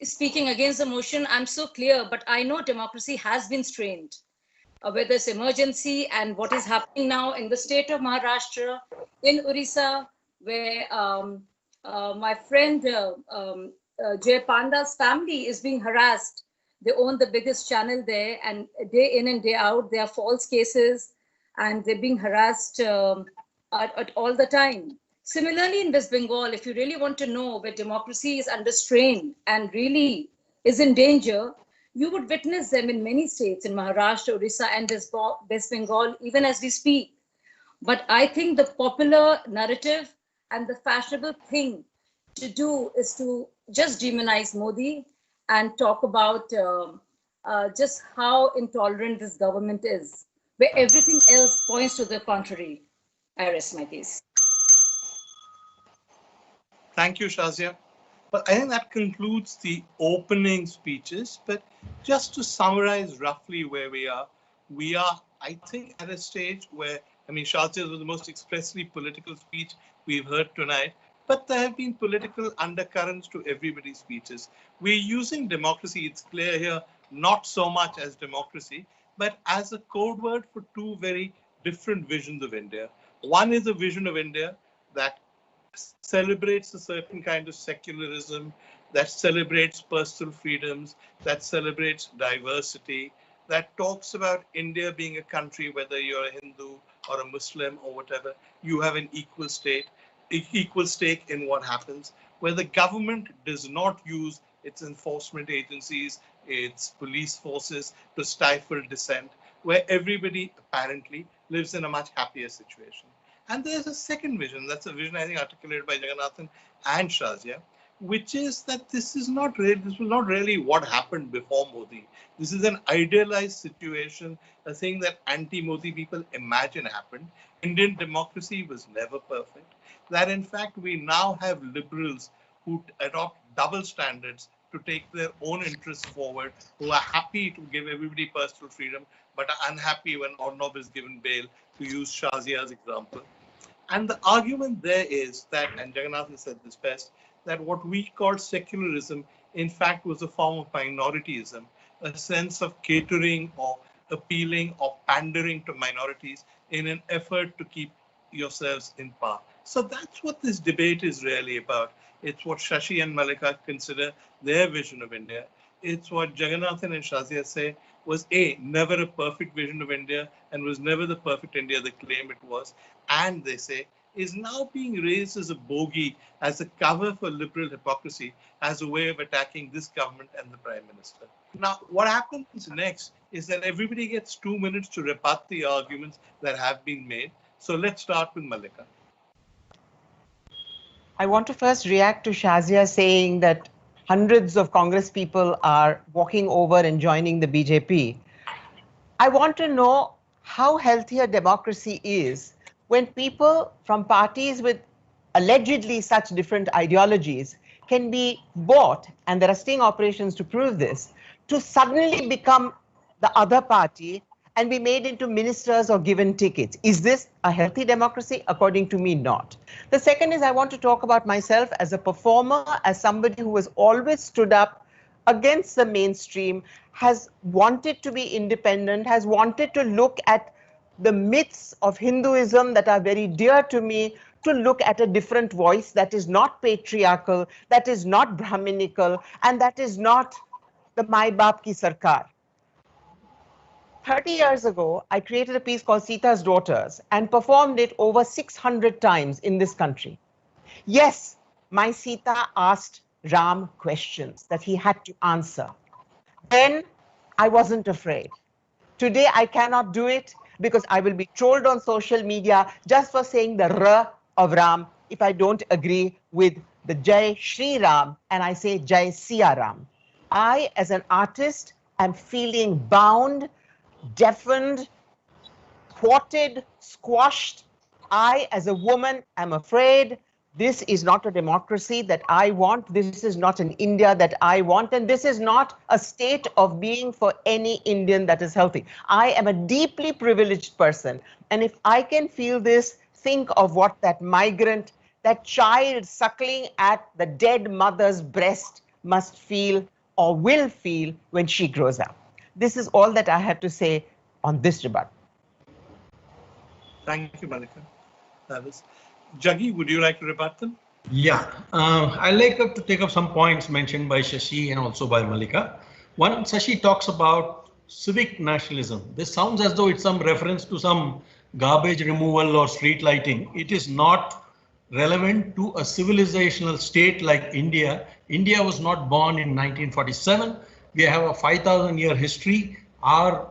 speaking against the motion, I'm so clear, but I know democracy has been strained. Whether it's emergency and what is happening now in the state of Maharashtra, in Orissa, where my friend Jay Panda's family is being harassed. They own the biggest channel there, and day in and day out, there are false cases, and they're being harassed at all the time. Similarly, in West Bengal, if you really want to know where democracy is under strain and really is in danger, you would witness them in many states, in Maharashtra, Orissa, and West Bengal, even as we speak. But I think the popular narrative and the fashionable thing to do is to just demonize Modi and talk about just how intolerant this government is, where everything else points to the contrary. I rest my case. Thank you, Shazia. But I think that concludes the opening speeches. But just to summarize roughly where we are, I think, at a stage where, I mean, Shazia's was the most expressly political speech we've heard tonight, but there have been political undercurrents to everybody's speeches. We're using democracy, it's clear here, not so much as democracy, but as a code word for two very different visions of India. One is a vision of India that celebrates a certain kind of secularism, that celebrates personal freedoms, that celebrates diversity, that talks about India being a country, whether you're a Hindu or a Muslim or whatever, you have an equal stake in what happens, where the government does not use its enforcement agencies, its police forces to stifle dissent, where everybody apparently lives in a much happier situation. And there's a second vision, that's a vision I think articulated by Jaganathan and Shazia, which is that this was not really what happened before Modi. This is an idealized situation, a thing that anti-Modi people imagine happened. Indian democracy was never perfect. That in fact we now have liberals who adopt double standards to take their own interests forward, who are happy to give everybody personal freedom, but are unhappy when Arnab is given bail, to use Shazia's example. And the argument there is that, and Jaganathan said this best, that what we call secularism, in fact, was a form of minorityism, a sense of catering or appealing or pandering to minorities in an effort to keep yourselves in power. So that's what this debate is really about. It's what Shashi and Mallika consider their vision of India. It's what Jaganathan and Shazia say was never a perfect vision of India and was never the perfect India they claim it was. And they say is now being raised as a bogey, as a cover for liberal hypocrisy, as a way of attacking this government and the Prime Minister. Now, what happens next is that everybody gets 2 minutes to rebut the arguments that have been made. So let's start with Mallika. I want to first react to Shazia saying that hundreds of Congress people are walking over and joining the BJP. I want to know how healthy a democracy is when people from parties with allegedly such different ideologies can be bought, and there are sting operations to prove this, to suddenly become the other party and be made into ministers or given tickets. Is this a healthy democracy? According to me, not. The second is I want to talk about myself as a performer, as somebody who has always stood up against the mainstream, has wanted to be independent, has wanted to look at the myths of Hinduism that are very dear to me, to look at a different voice that is not patriarchal, that is not Brahminical, and that is not the Mai Baap Ki Sarkar. 30 years ago, I created a piece called Sita's Daughters and performed it over 600 times in this country. Yes, my Sita asked Ram questions that he had to answer. Then I wasn't afraid. Today, I cannot do it because I will be trolled on social media just for saying the R of Ram if I don't agree with the Jai Shri Ram and I say Jai Siya Ram. I, as an artist, am feeling bound, deafened, thwarted, squashed. I, as a woman, am afraid. This is not a democracy that I want. This is not an India that I want. And this is not a state of being for any Indian that is healthy. I am a deeply privileged person. And if I can feel this, think of what that migrant, that child suckling at the dead mother's breast must feel or will feel when she grows up. This is all that I have to say on this rebuttal. Thank you, Mallika. Jaggi, would you like to rebut them? Yeah, I'd like to take up some points mentioned by Shashi and also by Mallika. One, Shashi talks about civic nationalism. This sounds as though it's some reference to some garbage removal or street lighting. It is not relevant to a civilizational state like India. India was not born in 1947. We have a 5,000-year history. Our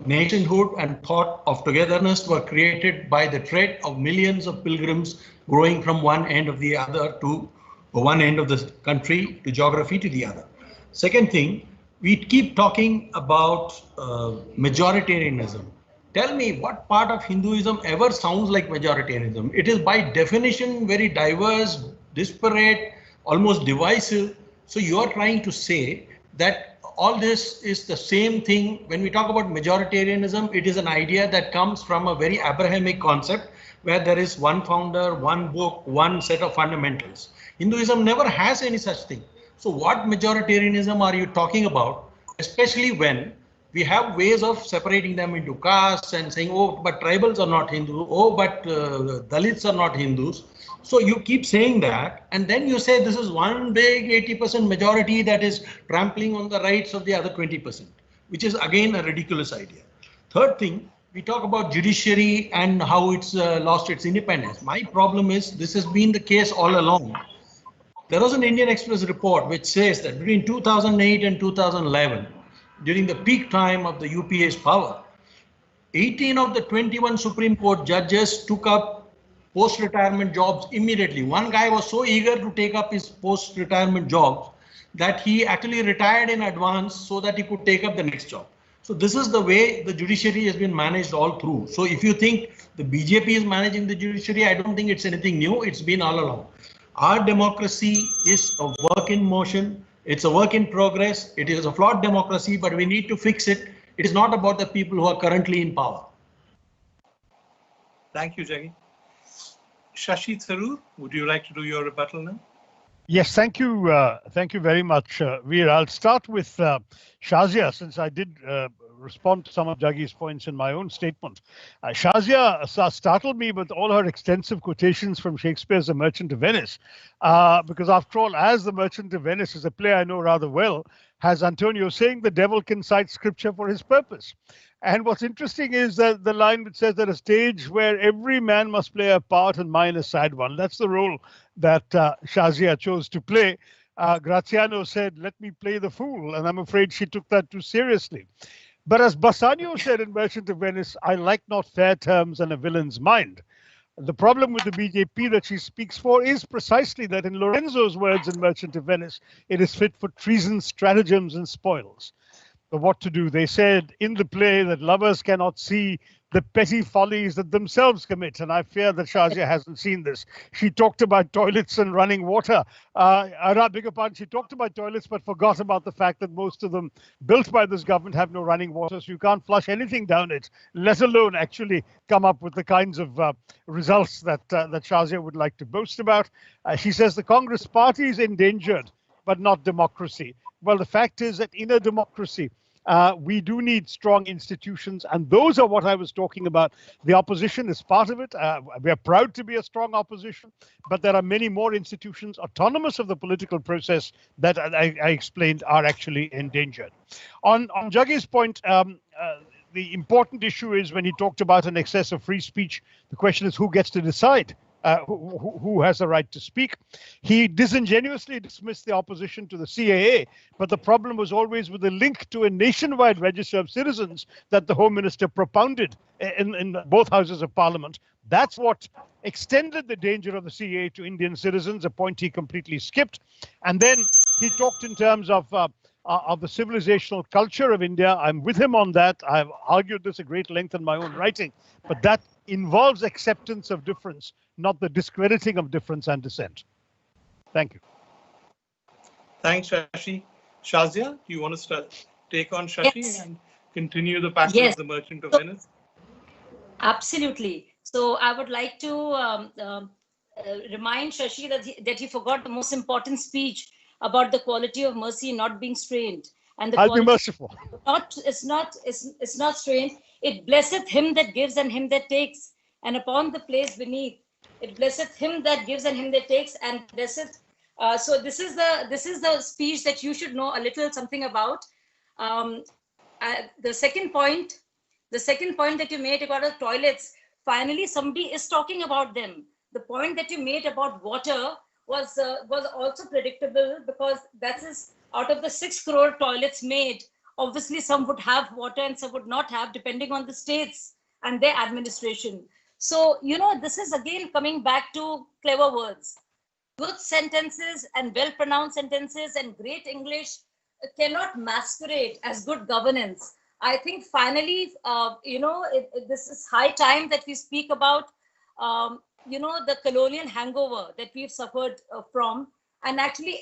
nationhood and thought of togetherness were created by the tread of millions of pilgrims growing from one end of the other to one end of the country to geography to the other. Second thing, we keep talking about majoritarianism. tell me what part of Hinduism ever sounds like majoritarianism. It is by definition very diverse, disparate, almost divisive. So you are trying to say that all this is the same thing. When we talk about majoritarianism, it is an idea that comes from a very Abrahamic concept where there is one founder, one book, one set of fundamentals. Hinduism never has any such thing. So what majoritarianism are you talking about, especially when we have ways of separating them into castes and saying, oh, but tribals are not Hindu, oh, but Dalits are not Hindus. So you keep saying that, and then you say this is one big 80% majority that is trampling on the rights of the other 20%, which is again a ridiculous idea. Third thing, we talk about judiciary and how it's lost its independence. My problem is this has been the case all along. There was an Indian Express report which says that between 2008 and 2011, during the peak time of the UPA's power, 18 of the 21 Supreme Court judges took up post-retirement jobs immediately. One guy was so eager to take up his post-retirement jobs that he actually retired in advance so that he could take up the next job. So this is the way the judiciary has been managed all through. So if you think the BJP is managing the judiciary, I don't think it's anything new. It's been all along. Our democracy is a work in motion. It's a work in progress. It is a flawed democracy, but we need to fix it. It is not about the people who are currently in power. Thank you, Jaggi. Shashi Tharoor, would you like to do your rebuttal now? Yes, thank you. Thank you very much, Veer. I'll start with Shazia, since I did respond to some of Jaggi's points in my own statement. Shazia startled me with all her extensive quotations from Shakespeare's The Merchant of Venice, because after all, as The Merchant of Venice is a play I know rather well, has Antonio saying the devil can cite scripture for his purpose. And what's interesting is that the line which says that a stage where every man must play a part and mine a sad one. That's the role that Shazia chose to play. Graziano said, let me play the fool. And I'm afraid she took that too seriously. But as Bassanio said in Merchant of Venice, I like not fair terms and a villain's mind. The problem with the BJP that she speaks for is precisely that, in Lorenzo's words in Merchant of Venice, it is fit for treason, stratagems, and spoils. But what to do? They said in the play that lovers cannot see the petty follies that themselves commit. And I fear that Shazia hasn't seen this. She talked about toilets and running water. I beg your pardon, she talked about toilets, but forgot about the fact that most of them built by this government have no running water. So you can't flush anything down it, let alone actually come up with the kinds of results that Shazia would like to boast about. She says the Congress party is endangered, but not democracy. Well, the fact is that in a democracy, we do need strong institutions, and those are what I was talking about. The opposition is part of it. We are proud to be a strong opposition, but there are many more institutions autonomous of the political process that I explained are actually endangered. On Jaggi's point, the important issue is when he talked about an excess of free speech, the question is who gets to decide who has the right to speak. He disingenuously dismissed the opposition to the CAA, but the problem was always with the link to a nationwide register of citizens that the Home Minister propounded in both houses of Parliament. That's what extended the danger of the CAA to Indian citizens, a point he completely skipped. And then he talked in terms of the civilizational culture of India. I'm with him on that. I've argued this at great length in my own writing, but that involves acceptance of difference, not the discrediting of difference and dissent. Thank you. Thanks, Shashi. Shazia, do you want to take on Shashi Yes. and continue the pattern Yes. of the Merchant of Venice? Absolutely. So I would like to remind Shashi that he forgot the most important speech about the quality of mercy not being strained. And the I'll be merciful. it's not strained. It blesseth him that gives and him that takes. And upon the place beneath, it blesseth him that gives and him that takes, and blesseth. So this is the speech that you should know a little something about. The second point that you made about the toilets, finally somebody is talking about them. The point that you made about water was also predictable, because that is out of the 6 crore toilets made, obviously some would have water and some would not have, depending on the states and their administration. So, this is again coming back to clever words. Good sentences and well-pronounced sentences and great English cannot masquerade as good governance I think finally, this is high time that we speak about, the colonial hangover that we've suffered from, and actually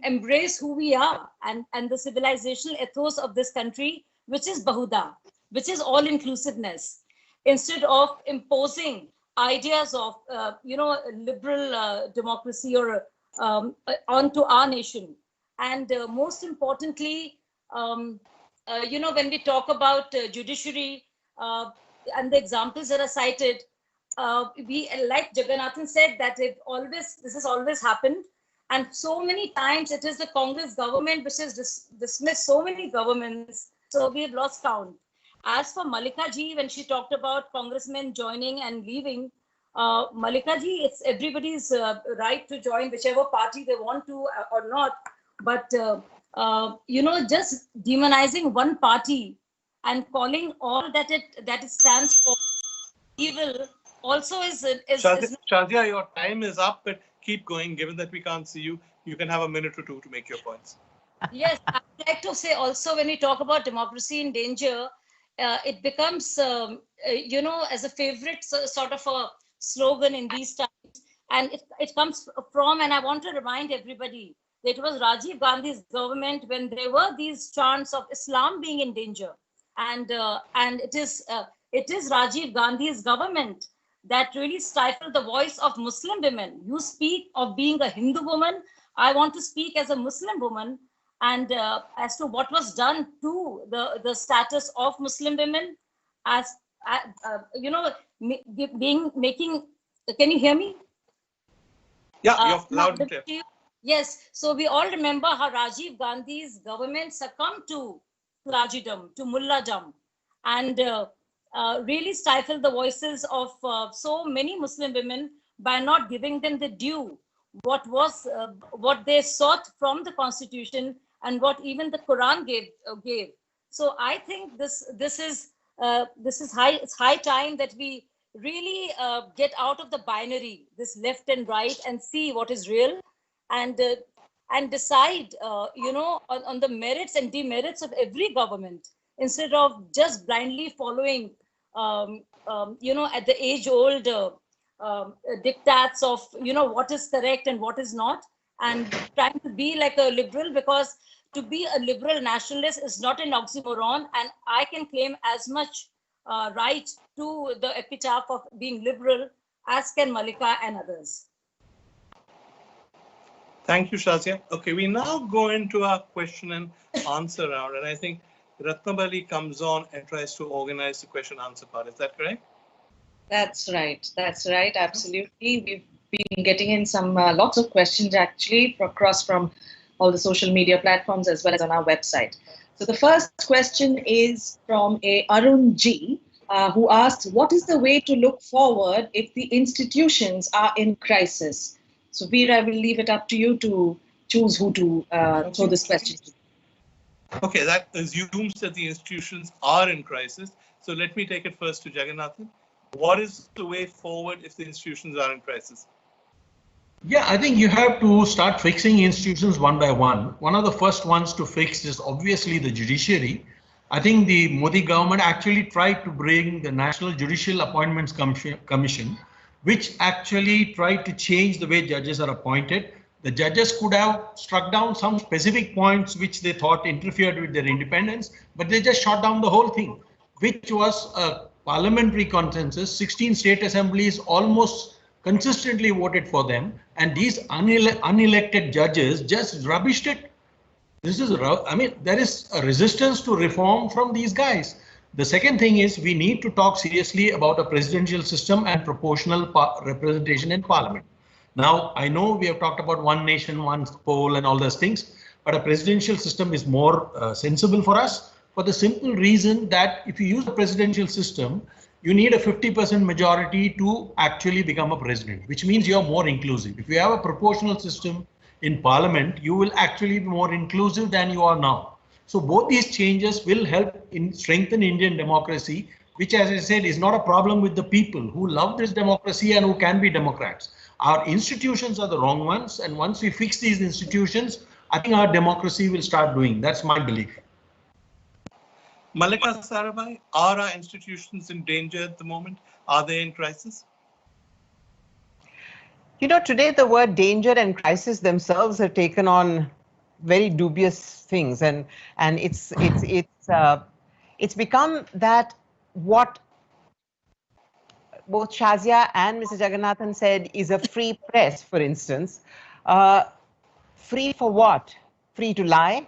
embrace who we are, and the civilizational ethos of this country, which is Bahuda, which is all inclusiveness, instead of imposing ideas of, liberal democracy or onto our nation. And most importantly, when we talk about judiciary and the examples that are cited, we, like Jaganathan said, that this has always happened. And so many times it is the Congress government which has dismissed so many governments. So we've lost count. As for Mallika ji, when she talked about congressmen joining and leaving, Mallika ji, it's everybody's right to join whichever party they want to or not. But, just demonizing one party and calling all that it stands for evil also is Shazia, your time is up, but keep going. Given that we can't see you, you can have a minute or two to make your points. Yes, I'd like to say also, when we talk about democracy in danger, it becomes, as a favorite sort of a slogan in these times. And it comes from, and I want to remind everybody, that it was Rajiv Gandhi's government when there were these chants of Islam being in danger. And it is Rajiv Gandhi's government that really stifled the voice of Muslim women. You speak of being a Hindu woman. I want to speak as a Muslim woman, and as to what was done to the status of Muslim women, as making. Can you hear me? Yeah, you're loud and clear. Yes, so we all remember how Rajiv Gandhi's government succumbed to Rajidam, to Mulladom, and really stifled the voices of so many Muslim women by not giving them the due, what they sought from the constitution and what even the Quran gave. So I think this is high. It's high time that we really get out of the binary, this left and right, and see what is real, and decide, on the merits and demerits of every government, instead of just blindly following, at the age-old diktats of, what is correct and what is not, and trying to be like a liberal, because to be a liberal nationalist is not an oxymoron, and I can claim as much right to the epitaph of being liberal as can Mallika and others. Thank you, Shazia. Okay, we now go into our question and answer round, and I think Ratnabali comes on and tries to organize the question answer part. Is that correct? That's right. Absolutely. We've been getting in some lots of questions actually across from all the social media platforms as well as on our website. So the first question is from a Arun G, who asks, what is the way to look forward if the institutions are in crisis? So Veer, I will leave it up to you to choose who to throw this question to. Okay, that assumes that the institutions are in crisis. So let me take it first to Jagannathan. What is the way forward if the institutions are in crisis? Yeah, I think you have to start fixing institutions one by one. One of the first ones to fix is obviously the judiciary. I think the Modi government actually tried to bring the National Judicial Appointments Commission, which actually tried to change the way judges are appointed. The judges could have struck down some specific points which they thought interfered with their independence, but they just shot down the whole thing, which was a parliamentary consensus. 16 state assemblies almost consistently voted for them, and these unelected judges just rubbished it. There is a resistance to reform from these guys. The second thing is we need to talk seriously about a presidential system and proportional representation in parliament. Now, I know we have talked about one nation, one poll and all those things, but a presidential system is more sensible for us, for the simple reason that if you use a presidential system, you need a 50% majority to actually become a president, which means you're more inclusive. If you have a proportional system in parliament, you will actually be more inclusive than you are now. So both these changes will help in strengthen Indian democracy, which, as I said, is not a problem with the people who love this democracy and who can be Democrats. Our institutions are the wrong ones, and once we fix these institutions, I think our democracy will start doing. That's my belief. Mallika, Sarabhai, are our institutions in danger at the moment? Are they in crisis? You know, today the word danger and crisis themselves have taken on very dubious things, and it's become that what both Shazia and Mr. Jaganathan said is a free press, for instance. Free for what? Free to lie,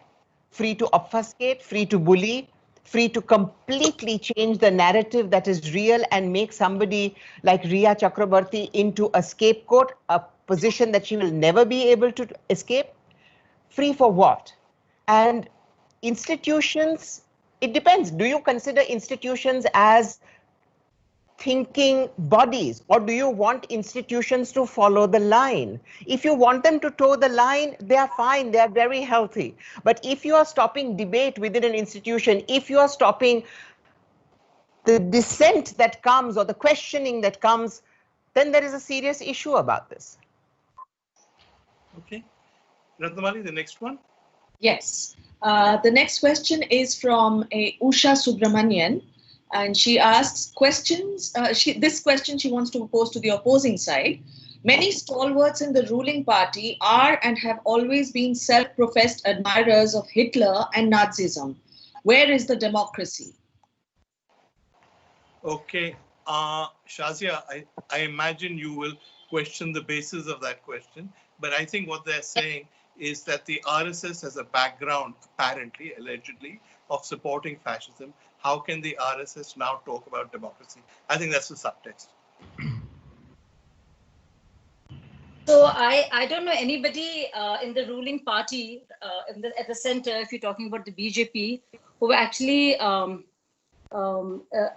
free to obfuscate, free to bully, free to completely change the narrative that is real and make somebody like Riya Chakrabarti into a scapegoat, a position that she will never be able to escape. Free for what? And institutions, it depends. Do you consider institutions as thinking bodies, or do you want institutions to follow the line? If you want them to toe the line, they are fine, they are very healthy. But if you are stopping debate within an institution, if you are stopping the dissent that comes or the questioning that comes, then there is a serious issue about this. Okay. Ratnamali, the next one. Yes. The next question is from a Usha Subramanian, and she asks questions. This question she wants to pose to the opposing side. Many stalwarts in the ruling party are and have always been self-professed admirers of Hitler and Nazism. Where is the democracy? Okay. Shazia, I imagine you will question the basis of that question, but I think what they're saying is that the RSS has a background, apparently, allegedly, of supporting fascism. How can the RSS now talk about democracy? I think that's the subtext. So I don't know anybody in the ruling party at the center, if you're talking about the BJP, who actually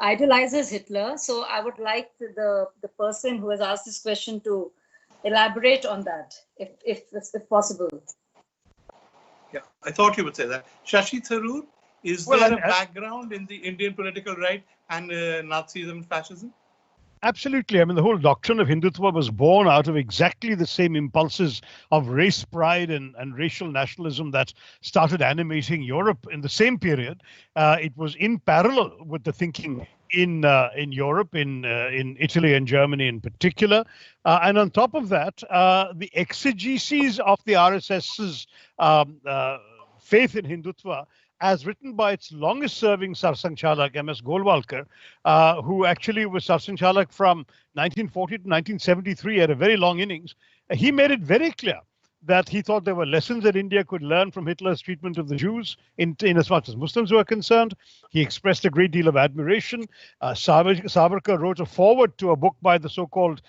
idolizes Hitler. So I would like the person who has asked this question to elaborate on that, if possible. Yeah, I thought you would say that. Shashi Tharoor, is there a background in the Indian political right and Nazism and fascism? Absolutely. I mean, the whole doctrine of Hindutva was born out of exactly the same impulses of race pride and racial nationalism that started animating Europe in the same period. It was in parallel with the thinking in Europe, in Italy and Germany in particular. And on top of that, the exegeses of the RSS's faith in Hindutva, as written by its longest-serving Sarsanchalak, M.S. Golwalkar, who actually was Sarsanchalak from 1940 to 1973, had a very long innings. He made it very clear that he thought there were lessons that India could learn from Hitler's treatment of the Jews in as much as Muslims were concerned. He expressed a great deal of admiration. Savarkar wrote a foreword to a book by the so-called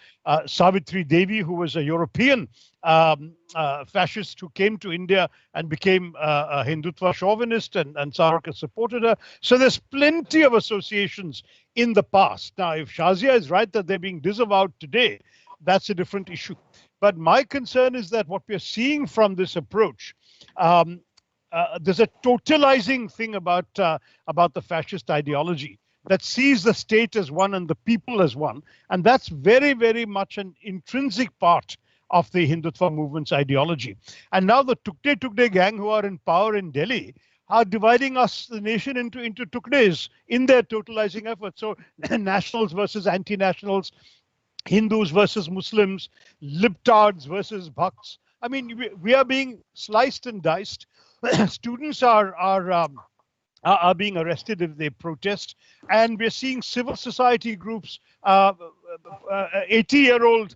Savitri Devi, who was a European fascist who came to India and became a Hindutva chauvinist, and Savarkar supported her. So there's plenty of associations in the past. Now, if Shazia is right that they're being disavowed today, that's a different issue. But my concern is that what we're seeing from this approach, there's a totalizing thing about the fascist ideology that sees the state as one and the people as one. And that's very, very much an intrinsic part of the Hindutva movement's ideology. And now the Tukde gang who are in power in Delhi are dividing us, the nation, into Tukdes in their totalizing efforts. So nationals versus anti-nationals, Hindus versus Muslims, libtards versus bhakts. I mean, we are being sliced and diced. Students are being arrested if they protest, and we're seeing civil society groups, 80-year-old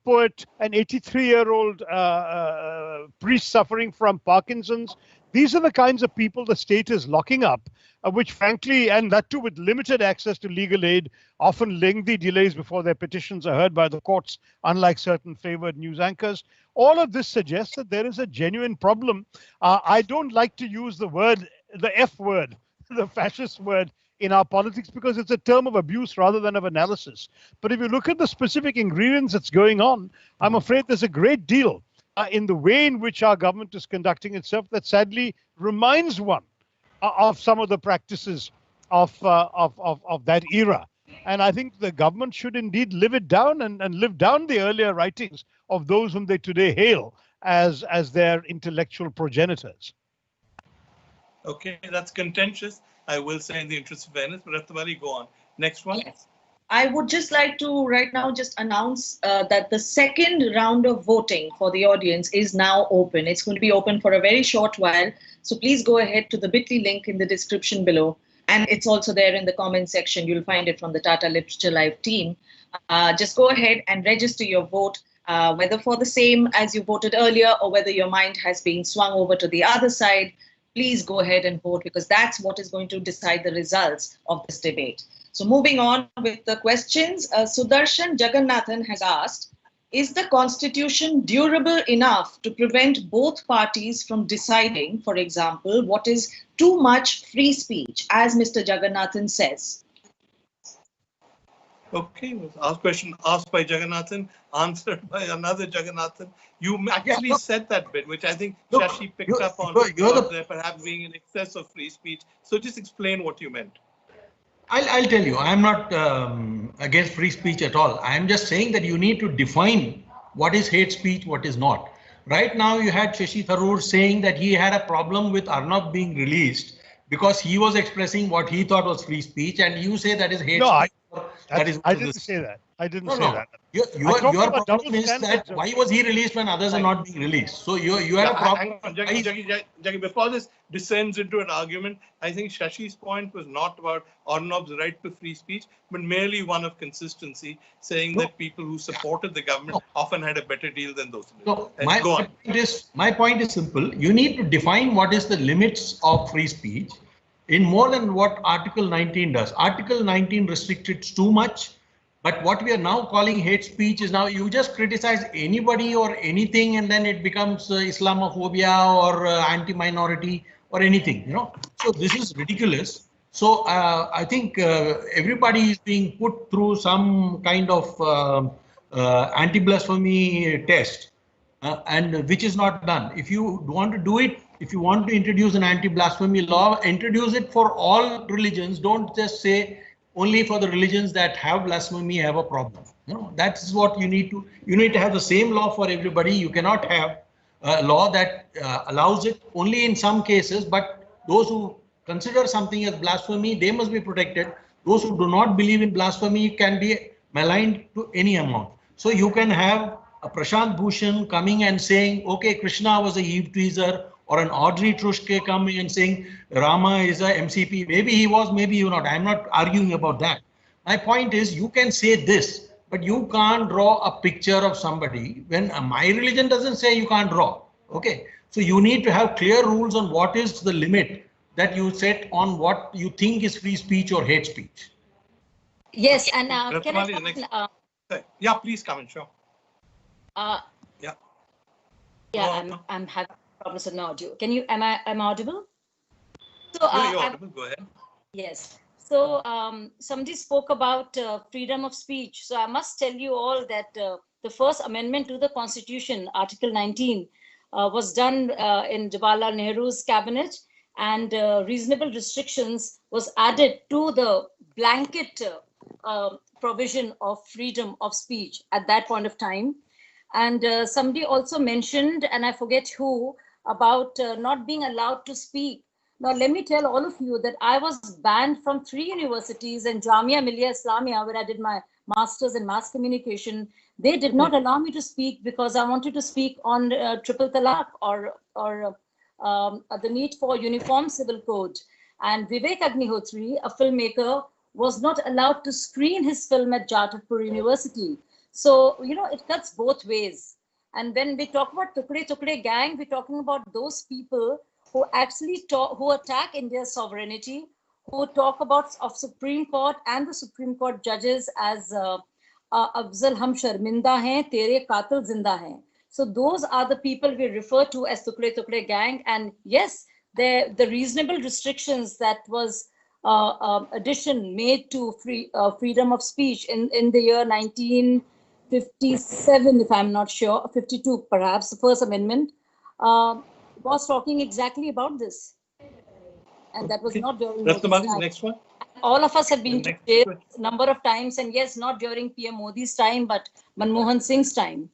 poet, an 83-year-old priest suffering from Parkinson's. These are the kinds of people the state is locking up, which frankly, and that too with limited access to legal aid, often lengthy delays before their petitions are heard by the courts, unlike certain favored news anchors. All of this suggests that there is a genuine problem. I don't like to use the F word, the fascist word, in our politics because it's a term of abuse rather than of analysis. But if you look at the specific ingredients that's going on, I'm afraid there's a great deal in the way in which our government is conducting itself that sadly reminds one of some of the practices of that era. And I think the government should indeed live it down and live down the earlier writings of those whom they today hail as their intellectual progenitors. Okay, that's contentious. I will say in the interest of fairness, but Ratnamali, go on. Next one. Yes. I would just like to right now just announce that the second round of voting for the audience is now open. It's going to be open for a very short while. So please go ahead to the bit.ly link in the description below. And it's also there in the comment section. You'll find it from the Tata Literature Live team. Just go ahead and register your vote, whether for the same as you voted earlier or whether your mind has been swung over to the other side. Please go ahead and vote because that's what is going to decide the results of this debate. So moving on with the questions, Sudarshan Jaganathan has asked, is the constitution durable enough to prevent both parties from deciding, for example, what is too much free speech, as Mr. Jaganathan says? Okay, question asked by Jaganathan, answered by another Jaganathan. You actually said that bit, which I think Shashi picked up on, there perhaps being an excess of free speech. So just explain what you meant. I'll tell you, I'm not against free speech at all. I'm just saying that you need to define what is hate speech, what is not. Right now, you had Shashi Tharoor saying that he had a problem with Arnab being released because he was expressing what he thought was free speech, and you say that is hate speech. I didn't say that. I didn't say that. Your problem is that why was he released when others are not being released? So you had a problem. Jaggi, before this descends into an argument, I think Shashi's point was not about Arnab's right to free speech, but merely one of consistency, saying that people who supported the government often had a better deal than those. So my point is simple. You need to define what is the limits of free speech in more than what Article 19 does. Article 19 restricts it too much. But what we are now calling hate speech is now you just criticize anybody or anything and then it becomes Islamophobia or anti-minority or anything, you know. So this is ridiculous. So I think everybody is being put through some kind of anti-blasphemy test and which is not done. If you want to do it, if you want to introduce an anti-blasphemy law, introduce it for all religions. Don't just say only for the religions that have blasphemy have a problem. You know, that's what you need to. You need to have the same law for everybody. You cannot have a law that allows it only in some cases, but those who consider something as blasphemy, they must be protected. Those who do not believe in blasphemy can be maligned to any amount. So you can have a Prashant Bhushan coming and saying, okay, Krishna was a Eve teaser, or an Audrey Trushke coming and saying Rama is a MCP. Maybe he was, maybe you not. I'm not arguing about that. My point is you can say this, but you can't draw a picture of somebody when my religion doesn't say you can't draw. Okay. So you need to have clear rules on what is the limit that you set on what you think is free speech or hate speech. Yes, and can I come in, yeah, please come in, sure. I'm having problems with my audio. Can you? Am I audible? So you're audible. Go ahead. Yes. So somebody spoke about freedom of speech. So I must tell you all that the first amendment to the Constitution, Article 19, was done in Jawaharlal Nehru's cabinet, and reasonable restrictions was added to the blanket provision of freedom of speech at that point of time. And somebody also mentioned, and I forget who, about not being allowed to speak. Now, let me tell all of you that I was banned from 3 universities and Jamia Millia Islamia, where I did my master's in mass communication. They did not allow me to speak because I wanted to speak on triple talaq or the need for uniform civil code. And Vivek Agnihotri, a filmmaker, was not allowed to screen his film at Jadavpur University. So, you know, it cuts both ways. And when we talk about Tukde Tukde gang, we're talking about those people who actually who attack India's sovereignty, who talk about of Supreme Court and the Supreme Court judges as Afzal hum sharminda hain, tere qatil zinda hain. So those are the people we refer to as Tukde Tukde gang. And yes, the reasonable restrictions that was addition made to freedom of speech in the year 1957, if I'm not sure, 52 perhaps, the First Amendment, was talking exactly about this. And that was not during Modi's time. Next one. All of us have been to jail a number of times, and yes, not during PM Modi's time, but Manmohan Singh's time.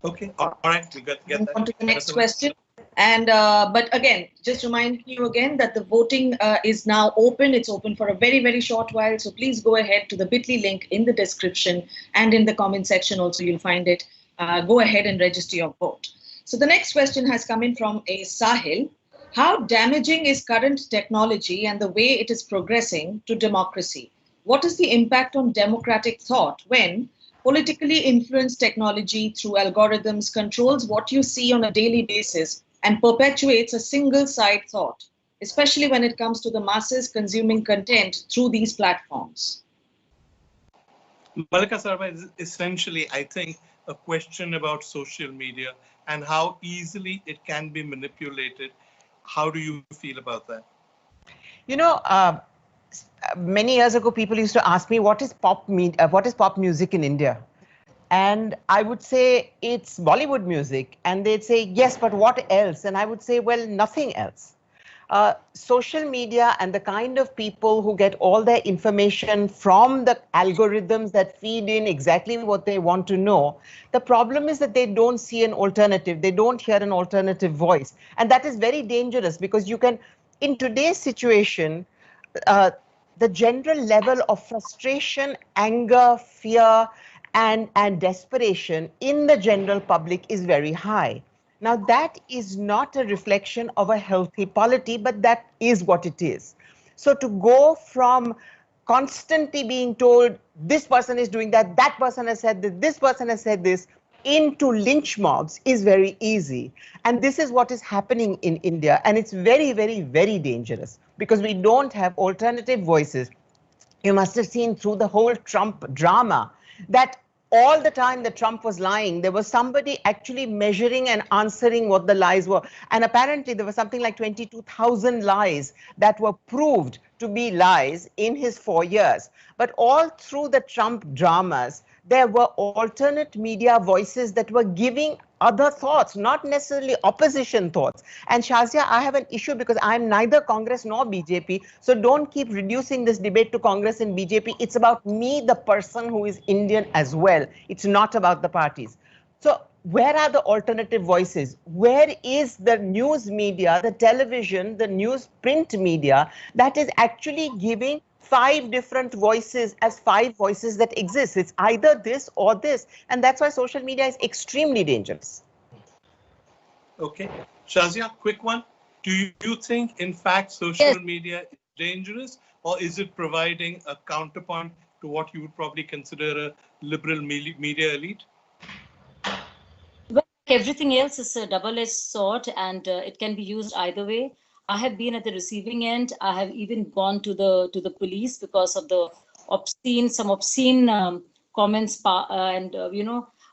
Okay, all right, we got to get that. On to the next question. And but again, just reminding you again that the voting is now open. It's open for a very, very short while. So please go ahead to the bit.ly link in the description, and in the comment section also you'll find it. Go ahead and register your vote. So the next question has come in from a Sahil. How damaging is current technology and the way it is progressing to democracy? What is the impact on democratic thought when politically influenced technology through algorithms controls what you see on a daily basis and perpetuates a single side thought, especially when it comes to the masses consuming content through these platforms? Mallika, Sarabhai, is essentially, I think, a question about social media and how easily it can be manipulated. How do you feel about that? You know, many years ago, people used to ask me, what is pop music in India? And I would say it's Bollywood music. And they'd say, yes, but what else? And I would say, well, nothing else. Social media and the kind of people who get all their information from the algorithms that feed in exactly what they want to know, the problem is that they don't see an alternative. They don't hear an alternative voice. And that is very dangerous because you can, in today's situation, the general level of frustration, anger, fear, and desperation in the general public is very high. Now, that is not a reflection of a healthy polity, but that is what it is. So to go from constantly being told this person is doing that, that person has said this person has said this, into lynch mobs is very easy. And this is what is happening in India. And it's very, very, very dangerous because we don't have alternative voices. You must have seen through the whole Trump drama that all the time that Trump was lying, there was somebody actually measuring and answering what the lies were. And apparently there was something like 22,000 lies that were proved to be lies in his 4 years. But all through the Trump dramas, there were alternate media voices that were giving other thoughts, not necessarily opposition thoughts. And Shazia, I have an issue because I'm neither Congress nor BJP. So don't keep reducing this debate to Congress and BJP. It's about me, the person who is Indian as well. It's not about the parties. So where are the alternative voices? Where is the news media, the television, the news print media that is actually giving 5 different voices as 5 voices that exist? It's either this or this. And that's why social media is extremely dangerous. Okay. Shazia, quick one. Do you think, in fact, social media is dangerous, or is it providing a counterpoint to what you would probably consider a liberal media elite? Well, everything else is a double-edged sword, and it can be used either way. I have been at the receiving end. I have even gone to the police because of the some obscene comments and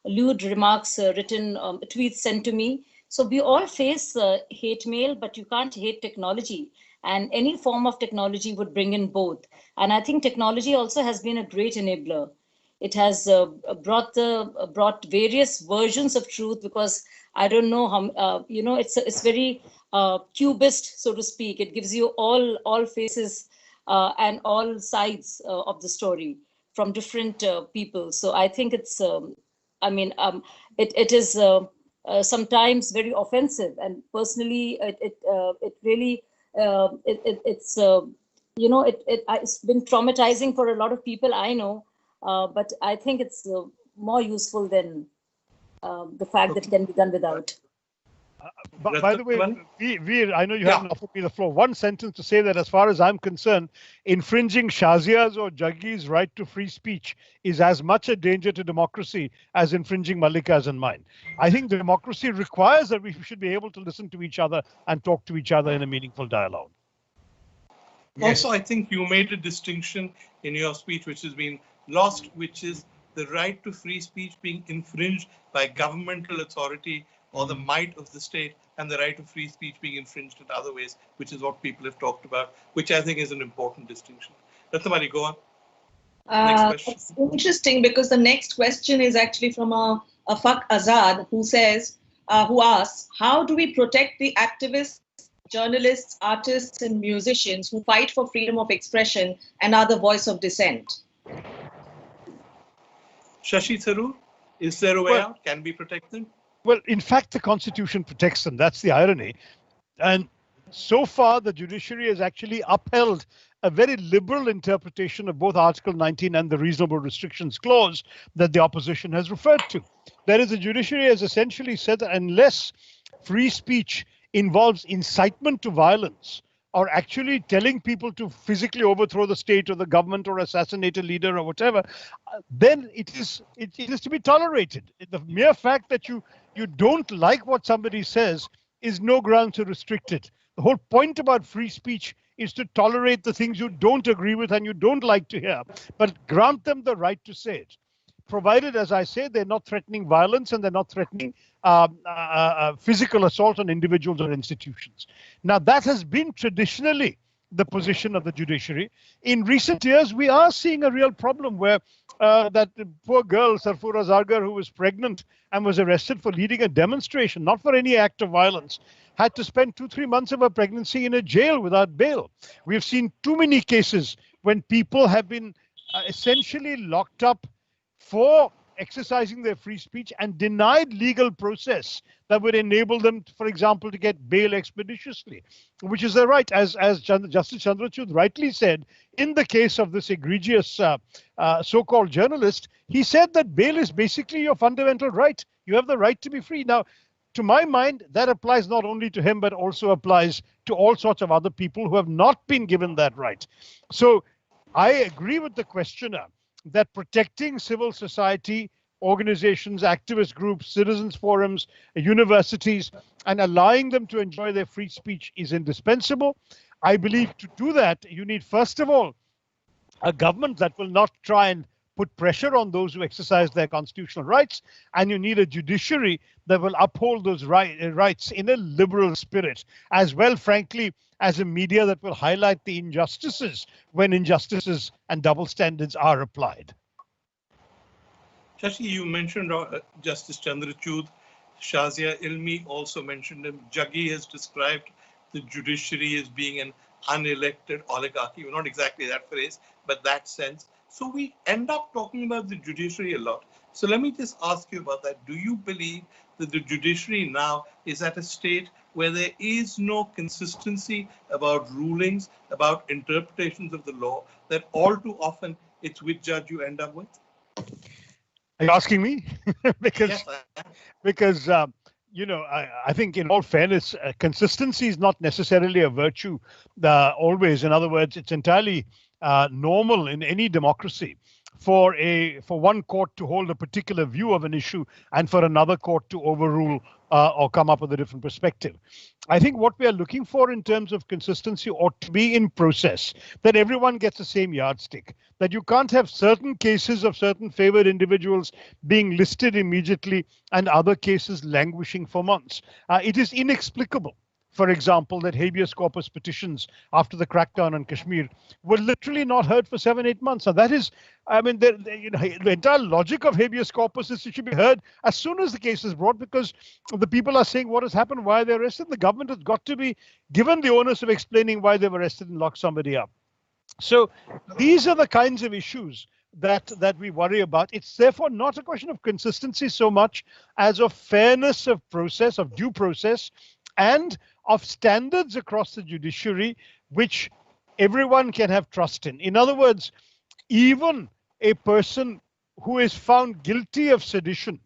lewd remarks written, tweets sent to me. So we all face hate mail, but you can't hate technology. And any form of technology would bring in both. And I think technology also has been a great enabler. It has brought various versions of truth, because I don't know how it's very cubist, so to speak. It gives you all faces and all sides of the story from different people. So I think it's it is sometimes very offensive, and personally it really it's been traumatizing for a lot of people I know. But I think it's more useful than the fact that it can be done without. By the way, Veer, I know you haven't offered me the floor. One sentence to say that, as far as I'm concerned, infringing Shazia's or Jaggi's right to free speech is as much a danger to democracy as infringing Mallika's and mine. I think democracy requires that we should be able to listen to each other and talk to each other in a meaningful dialogue. Yes. Also, I think you made a distinction in your speech which has been lost, which is the right to free speech being infringed by governmental authority or the might of the state, and the right of free speech being infringed in other ways, which is what people have talked about, which I think is an important distinction. Ratnamali, go on. Next question. It's interesting because the next question is actually from Afaq Azad, who says, who asks, how do we protect the activists, journalists, artists, and musicians who fight for freedom of expression and are the voice of dissent? Shashi Tharoor, is there a way out? Can we protect them? Well, in fact, the Constitution protects them. That's the irony. And so far, the judiciary has actually upheld a very liberal interpretation of both Article 19 and the reasonable restrictions clause that the opposition has referred to. That is, the judiciary has essentially said that unless free speech involves incitement to violence or actually telling people to physically overthrow the state or the government or assassinate a leader or whatever, then it is to be tolerated. The mere fact that you don't like what somebody says is no ground to restrict it. The whole point about free speech is to tolerate the things you don't agree with and you don't like to hear, but grant them the right to say it, provided, as I say, they're not threatening violence and they're not threatening physical assault on individuals or institutions. Now, that has been traditionally the position of the judiciary. In recent years, we are seeing a real problem where that poor girl, Sarfura Zargar, who was pregnant and was arrested for leading a demonstration, not for any act of violence, had to spend 2-3 months of her pregnancy in a jail without bail. We've seen too many cases when people have been essentially locked up for exercising their free speech and denied legal process that would enable them, for example, to get bail expeditiously, which is their right. As Justice Chandrachud rightly said, in the case of this egregious so-called journalist, he said that bail is basically your fundamental right. You have the right to be free. Now, to my mind, that applies not only to him, but also applies to all sorts of other people who have not been given that right. So I agree with the questioner that protecting civil society, organizations, activist groups, citizens forums, universities, and allowing them to enjoy their free speech is indispensable. I believe to do that, you need, first of all, a government that will not try and put pressure on those who exercise their constitutional rights, and you need a judiciary that will uphold those rights in a liberal spirit, as well, frankly, as a media that will highlight the injustices when injustices and double standards are applied. Shashi, you mentioned Justice Chandrachud. Shazia, Ilmi also mentioned him. Jaggi has described the judiciary as being an unelected oligarchy. Well, not exactly that phrase, but that sense. So we end up talking about the judiciary a lot. So let me just ask you about that. Do you believe that the judiciary now is at a state where there is no consistency about rulings, about interpretations of the law, that all too often it's which judge you end up with? Are you asking me? because Yes, because you know, I think in all fairness, consistency is not necessarily a virtue always. In other words, it's entirely normal in any democracy for one court to hold a particular view of an issue and for another court to overrule or come up with a different perspective. I think what we are looking for in terms of consistency ought to be in process, that everyone gets the same yardstick, that you can't have certain cases of certain favored individuals being listed immediately and other cases languishing for months. It is inexplicable, for example, that habeas corpus petitions after the crackdown on Kashmir were literally not heard for 7-8 months. Now that is, I mean, the entire logic of habeas corpus is it should be heard as soon as the case is brought, because the people are saying what has happened, why they're arrested. The government has got to be given the onus of explaining why they've arrested and locked somebody up. So these are the kinds of issues that we worry about. It's therefore not a question of consistency so much as of fairness of process, of due process, and of standards across the judiciary which everyone can have trust in. In other words, even a person who is found guilty of sedition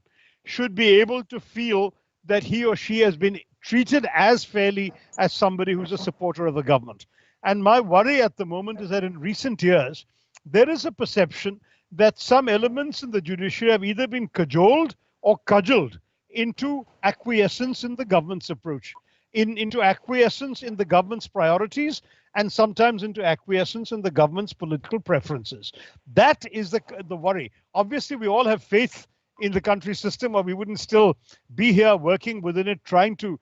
should be able to feel that he or she has been treated as fairly as somebody who's a supporter of the government. And my worry at the moment is that in recent years, there is a perception that some elements in the judiciary have either been cajoled or cudgeled into acquiescence in the government's approach, into acquiescence in the government's priorities, and sometimes into acquiescence in the government's political preferences. That is the worry. Obviously, we all have faith in the country's system, or we wouldn't still be here working within it, trying to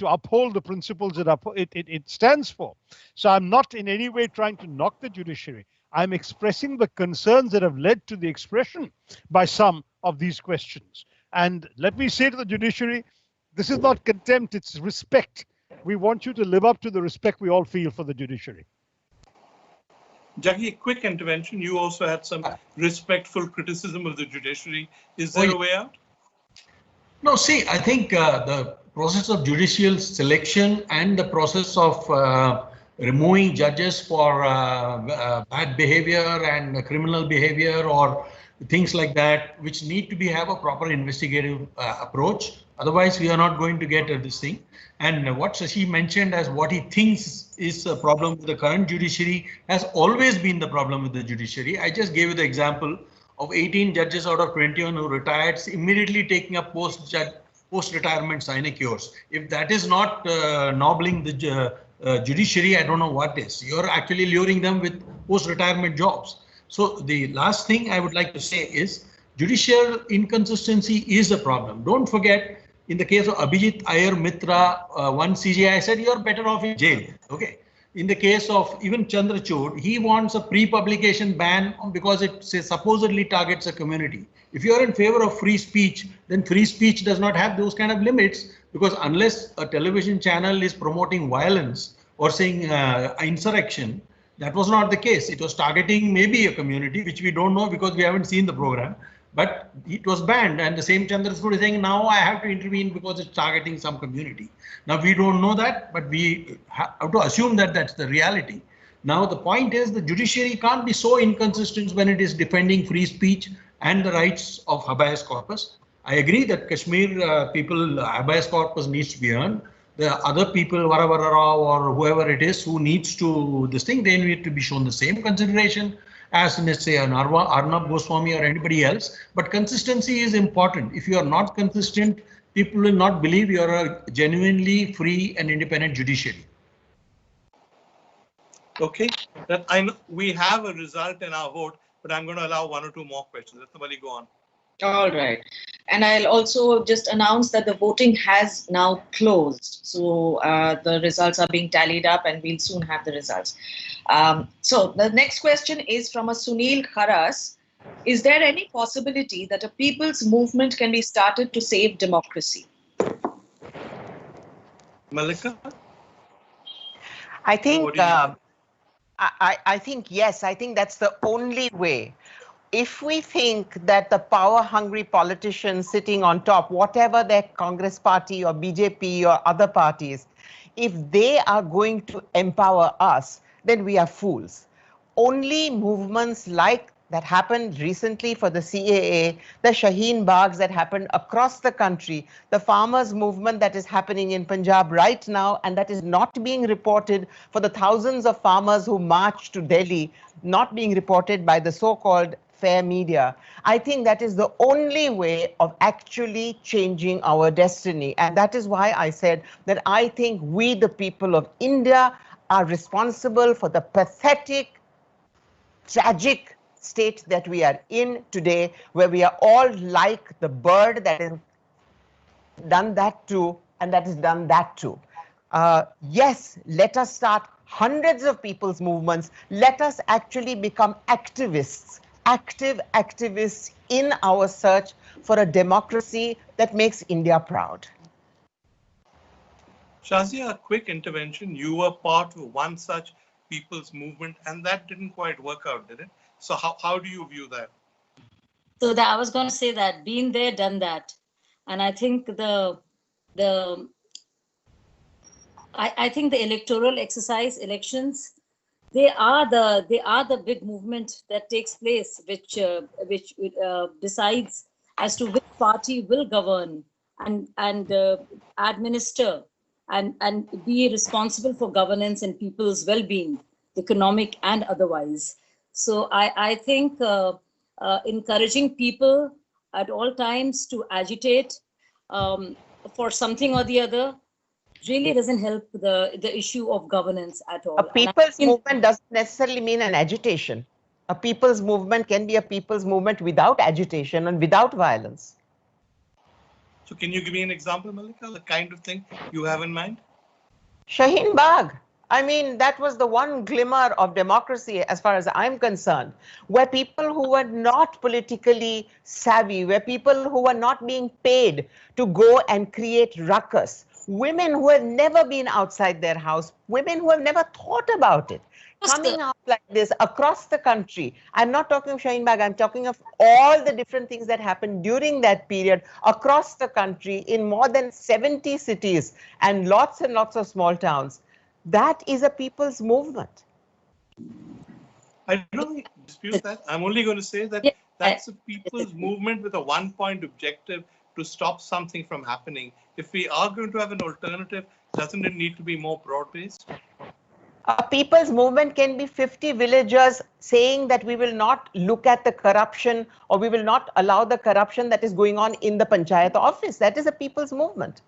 uphold the principles that it stands for. So I'm not in any way trying to knock the judiciary. I'm expressing the concerns that have led to the expression by some of these questions. And let me say to the judiciary, this is not contempt, it's respect. We want you to live up to the respect we all feel for the judiciary. Jackie, quick intervention. You also had some respectful criticism of the judiciary. Is there a way out? No, see, I think the process of judicial selection and the process of removing judges for bad behavior and criminal behavior or things like that, which need to be have a proper investigative approach. Otherwise, we are not going to get this thing. And what Shashi mentioned as what he thinks is a problem with the current judiciary has always been the problem with the judiciary. I just gave you the example of 18 judges out of 21 who retired, immediately taking up post-retirement sinecures. If that is not nobbling the judiciary, I don't know what is. You're actually luring them with post-retirement jobs. So the last thing I would like to say is judicial inconsistency is a problem. Don't forget, in the case of Abhijit Iyer Mitra, one CJI said you're better off in jail. Okay. In the case of even Chandrachud, he wants a pre-publication ban because it supposedly targets a community. If you are in favor of free speech, then free speech does not have those kind of limits, because unless a television channel is promoting violence or saying insurrection, that was not the case. It was targeting maybe a community, which we don't know because we haven't seen the program. But it was banned, and the same Chandrachud is saying now I have to intervene because it's targeting some community. Now we don't know that, but we have to assume that that's the reality. Now the point is the judiciary can't be so inconsistent when it is defending free speech and the rights of habeas corpus. I agree that Kashmir people habeas corpus needs to be earned. The other people, Varavara Rao or whoever it is who needs to this thing, they need to be shown the same consideration as, let's say, an Arnab Goswami or anybody else. But consistency is important. If you are not consistent, people will not believe you are a genuinely free and independent judiciary. Okay, that I know we have a result in our vote, but I'm going to allow one or two more questions. Let somebody go on. All right. And I'll also just announce that the voting has now closed. So the results are being tallied up and we'll soon have the results. So the next question is from a Sunil Kharas. Is there any possibility that a people's movement can be started to save democracy? Mallika? I think, I think yes, I think that's the only way. If we think that the power-hungry politicians sitting on top, whatever their Congress party or BJP or other parties, if they are going to empower us, then we are fools. Only movements like that happened recently for the CAA, the Shaheen Baghs that happened across the country, the farmers' movement that is happening in Punjab right now and that is not being reported, for the thousands of farmers who marched to Delhi, not being reported by the so-called fair media. I think that is the only way of actually changing our destiny. And that is why I said that I think we, the people of India, are responsible for the pathetic, tragic state that we are in today, where we are all like the bird that is done that to and that is done that to. Yes, let us start hundreds of people's movements. Let us actually become activists, active activists in our search for a democracy that makes India proud. Shazia, a quick intervention. You were part of one such people's movement and that didn't quite work out, did it? So how do you view that? So I was going to say that, been there, done that. And I think I think the electoral exercise, elections, they are the big movement that takes place, which decides as to which party will govern and administer and be responsible for governance and people's well-being, economic and otherwise. So I think encouraging people at all times to agitate for something or the other really doesn't help the issue of governance at all. A people's movement doesn't necessarily mean an agitation. A people's movement can be a people's movement without agitation and without violence. So can you give me an example, Mallika, the kind of thing you have in mind? Shaheen Bagh. I mean, that was the one glimmer of democracy as far as I'm concerned, where people who were not politically savvy, where people who were not being paid to go and create ruckus, women who have never been outside their house, women who have never thought about it, coming out like this across the country. I'm not talking of Shaheen Bagh, I'm talking of all the different things that happened during that period across the country in more than 70 cities and lots of small towns. That is a people's movement. I don't dispute that. I'm only going to say that that's a people's movement with a one-point objective to stop something from happening. If we are going to have an alternative, doesn't it need to be more broad-based? A people's movement can be 50 villagers saying that we will not look at the corruption or we will not allow the corruption that is going on in the panchayat office. That is a people's movement.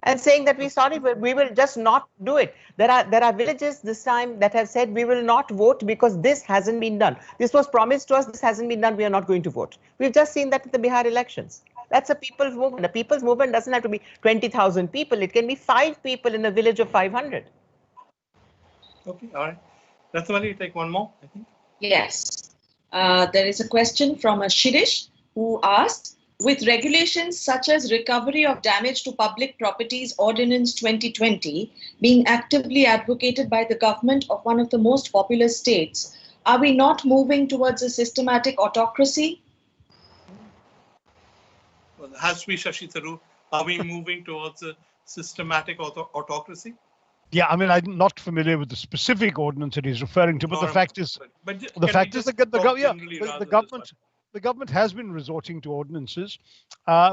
And saying that we will just not do it. There are villages this time that have said we will not vote because this hasn't been done. This was promised to us, this hasn't been done, we are not going to vote. We've just seen that at the Bihar elections. That's a people's movement. A people's movement doesn't have to be 20,000 people. It can be 5 people in a village of 500. Okay, all right. Rathamali, you take one more, I think. Yes. There is a question from a Shirish who asked, with regulations such as Recovery of Damage to Public Properties Ordinance 2020 being actively advocated by the government of one of the most populous states, are we not moving towards a systematic autocracy? Well, it has to be Shashi Tharoor. Are we moving towards a systematic autocracy? Yeah, I mean, I'm not familiar with the specific ordinance that he's referring to, but the fact is, the government has been resorting to ordinances,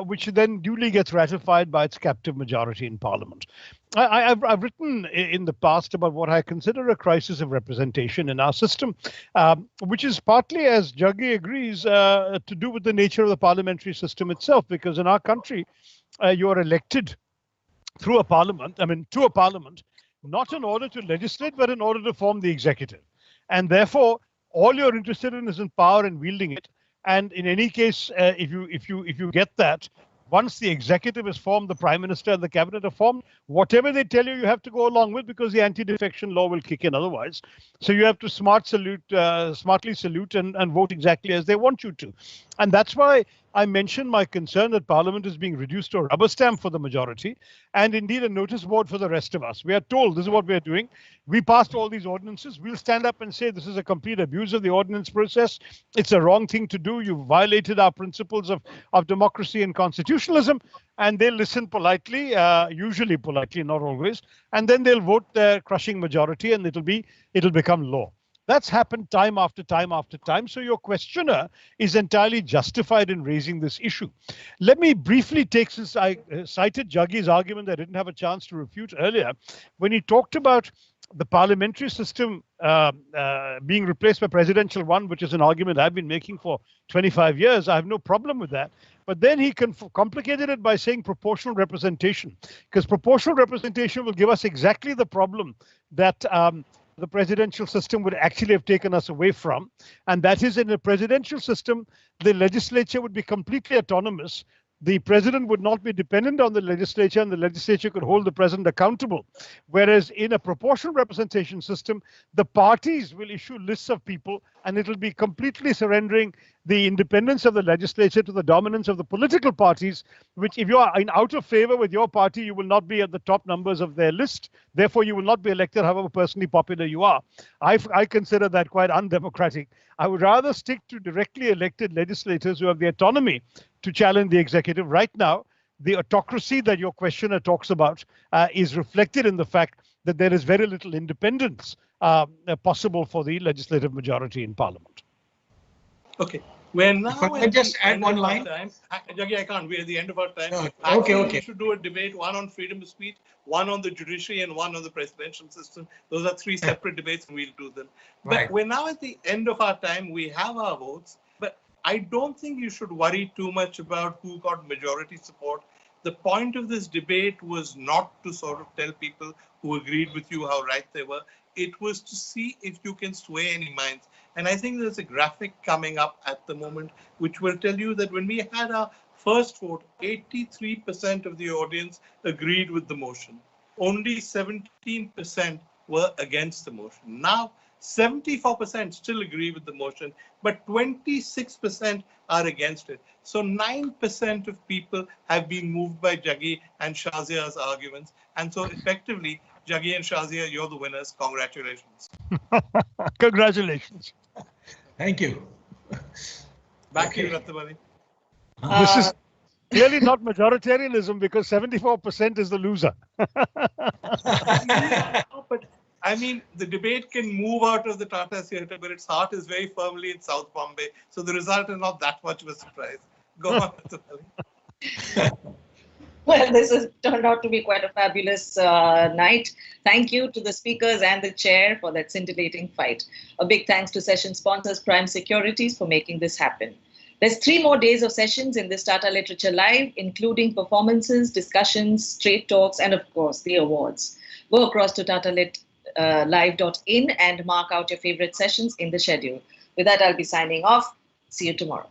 which then duly gets ratified by its captive majority in Parliament. I've written in the past about what I consider a crisis of representation in our system, which is partly, as Jaggi agrees, to do with the nature of the parliamentary system itself, because in our country, you are elected through a parliament, to a parliament, not in order to legislate, but in order to form the executive. And therefore, all you're interested in is in power and wielding it. And in any case, if you get that, once the executive is formed, the prime minister and the cabinet are formed, whatever they tell you, you have to go along with, because the anti-defection law will kick in otherwise. So you have to smartly salute and vote exactly as they want you to. And that's why I mentioned my concern that Parliament is being reduced to a rubber stamp for the majority and indeed a notice board for the rest of us. We are told this is what we are doing. We passed all these ordinances. We'll stand up and say this is a complete abuse of the ordinance process. It's a wrong thing to do. You violated our principles of democracy and constitutionalism. And they'll listen politely, usually politely, not always. And then they'll vote their crushing majority and it'll become law. That's happened time after time after time. So your questioner is entirely justified in raising this issue. Let me briefly take, since I cited Jaggi's argument that I didn't have a chance to refute earlier, when he talked about the parliamentary system being replaced by presidential one, which is an argument I've been making for 25 years. I have no problem with that. But then he complicated it by saying proportional representation, because proportional representation will give us exactly the problem that the presidential system would actually have taken us away from. And that is, in a presidential system, the legislature would be completely autonomous. The president would not be dependent on the legislature, and the legislature could hold the president accountable. Whereas in a proportional representation system, the parties will issue lists of people, and it will be completely surrendering the independence of the legislature to the dominance of the political parties, which if you are out of favor with your party, you will not be at the top numbers of their list. Therefore, you will not be elected however personally popular you are. I consider that quite undemocratic. I would rather stick to directly elected legislators who have the autonomy to challenge the executive. Right now, the autocracy that your questioner talks about is reflected in the fact that there is very little independence possible for the legislative majority in Parliament. Okay. We're now Can I just add one line? Jaggi, I can't. We're at the end of our time. No. Okay. We should do a debate, one on freedom of speech, one on the judiciary, and one on the presidential system. Those are 3 separate debates, and we'll do them. But Right. we're now at the end of our time. We have our votes. But I don't think you should worry too much about who got majority support. The point of this debate was not to sort of tell people who agreed with you how right they were. It was to see if you can sway any minds. And I think there's a graphic coming up at the moment, which will tell you that when we had our first vote, 83% of the audience agreed with the motion. Only 17% were against the motion. Now, 74% still agree with the motion, but 26% are against it. So 9% of people have been moved by Jaggi and Shazia's arguments. And so effectively, Jaggi and Shazia, you're the winners. Congratulations. Congratulations. Thank you. Back to you, Ratnamani. This is clearly not majoritarianism because 74% is the loser. But I mean, the debate can move out of the Tata Theatre, but its heart is very firmly in South Bombay. So the result is not that much of a surprise. Go on, Ratnamani. Well, this has turned out to be quite a fabulous night. Thank you to the speakers and the chair for that scintillating fight. A big thanks to session sponsors Prime Securities for making this happen. There's 3 more days of sessions in this Tata Literature Live, including performances, discussions, straight talks, and of course, the awards. Go across to tatalive.in and mark out your favorite sessions in the schedule. With that, I'll be signing off. See you tomorrow.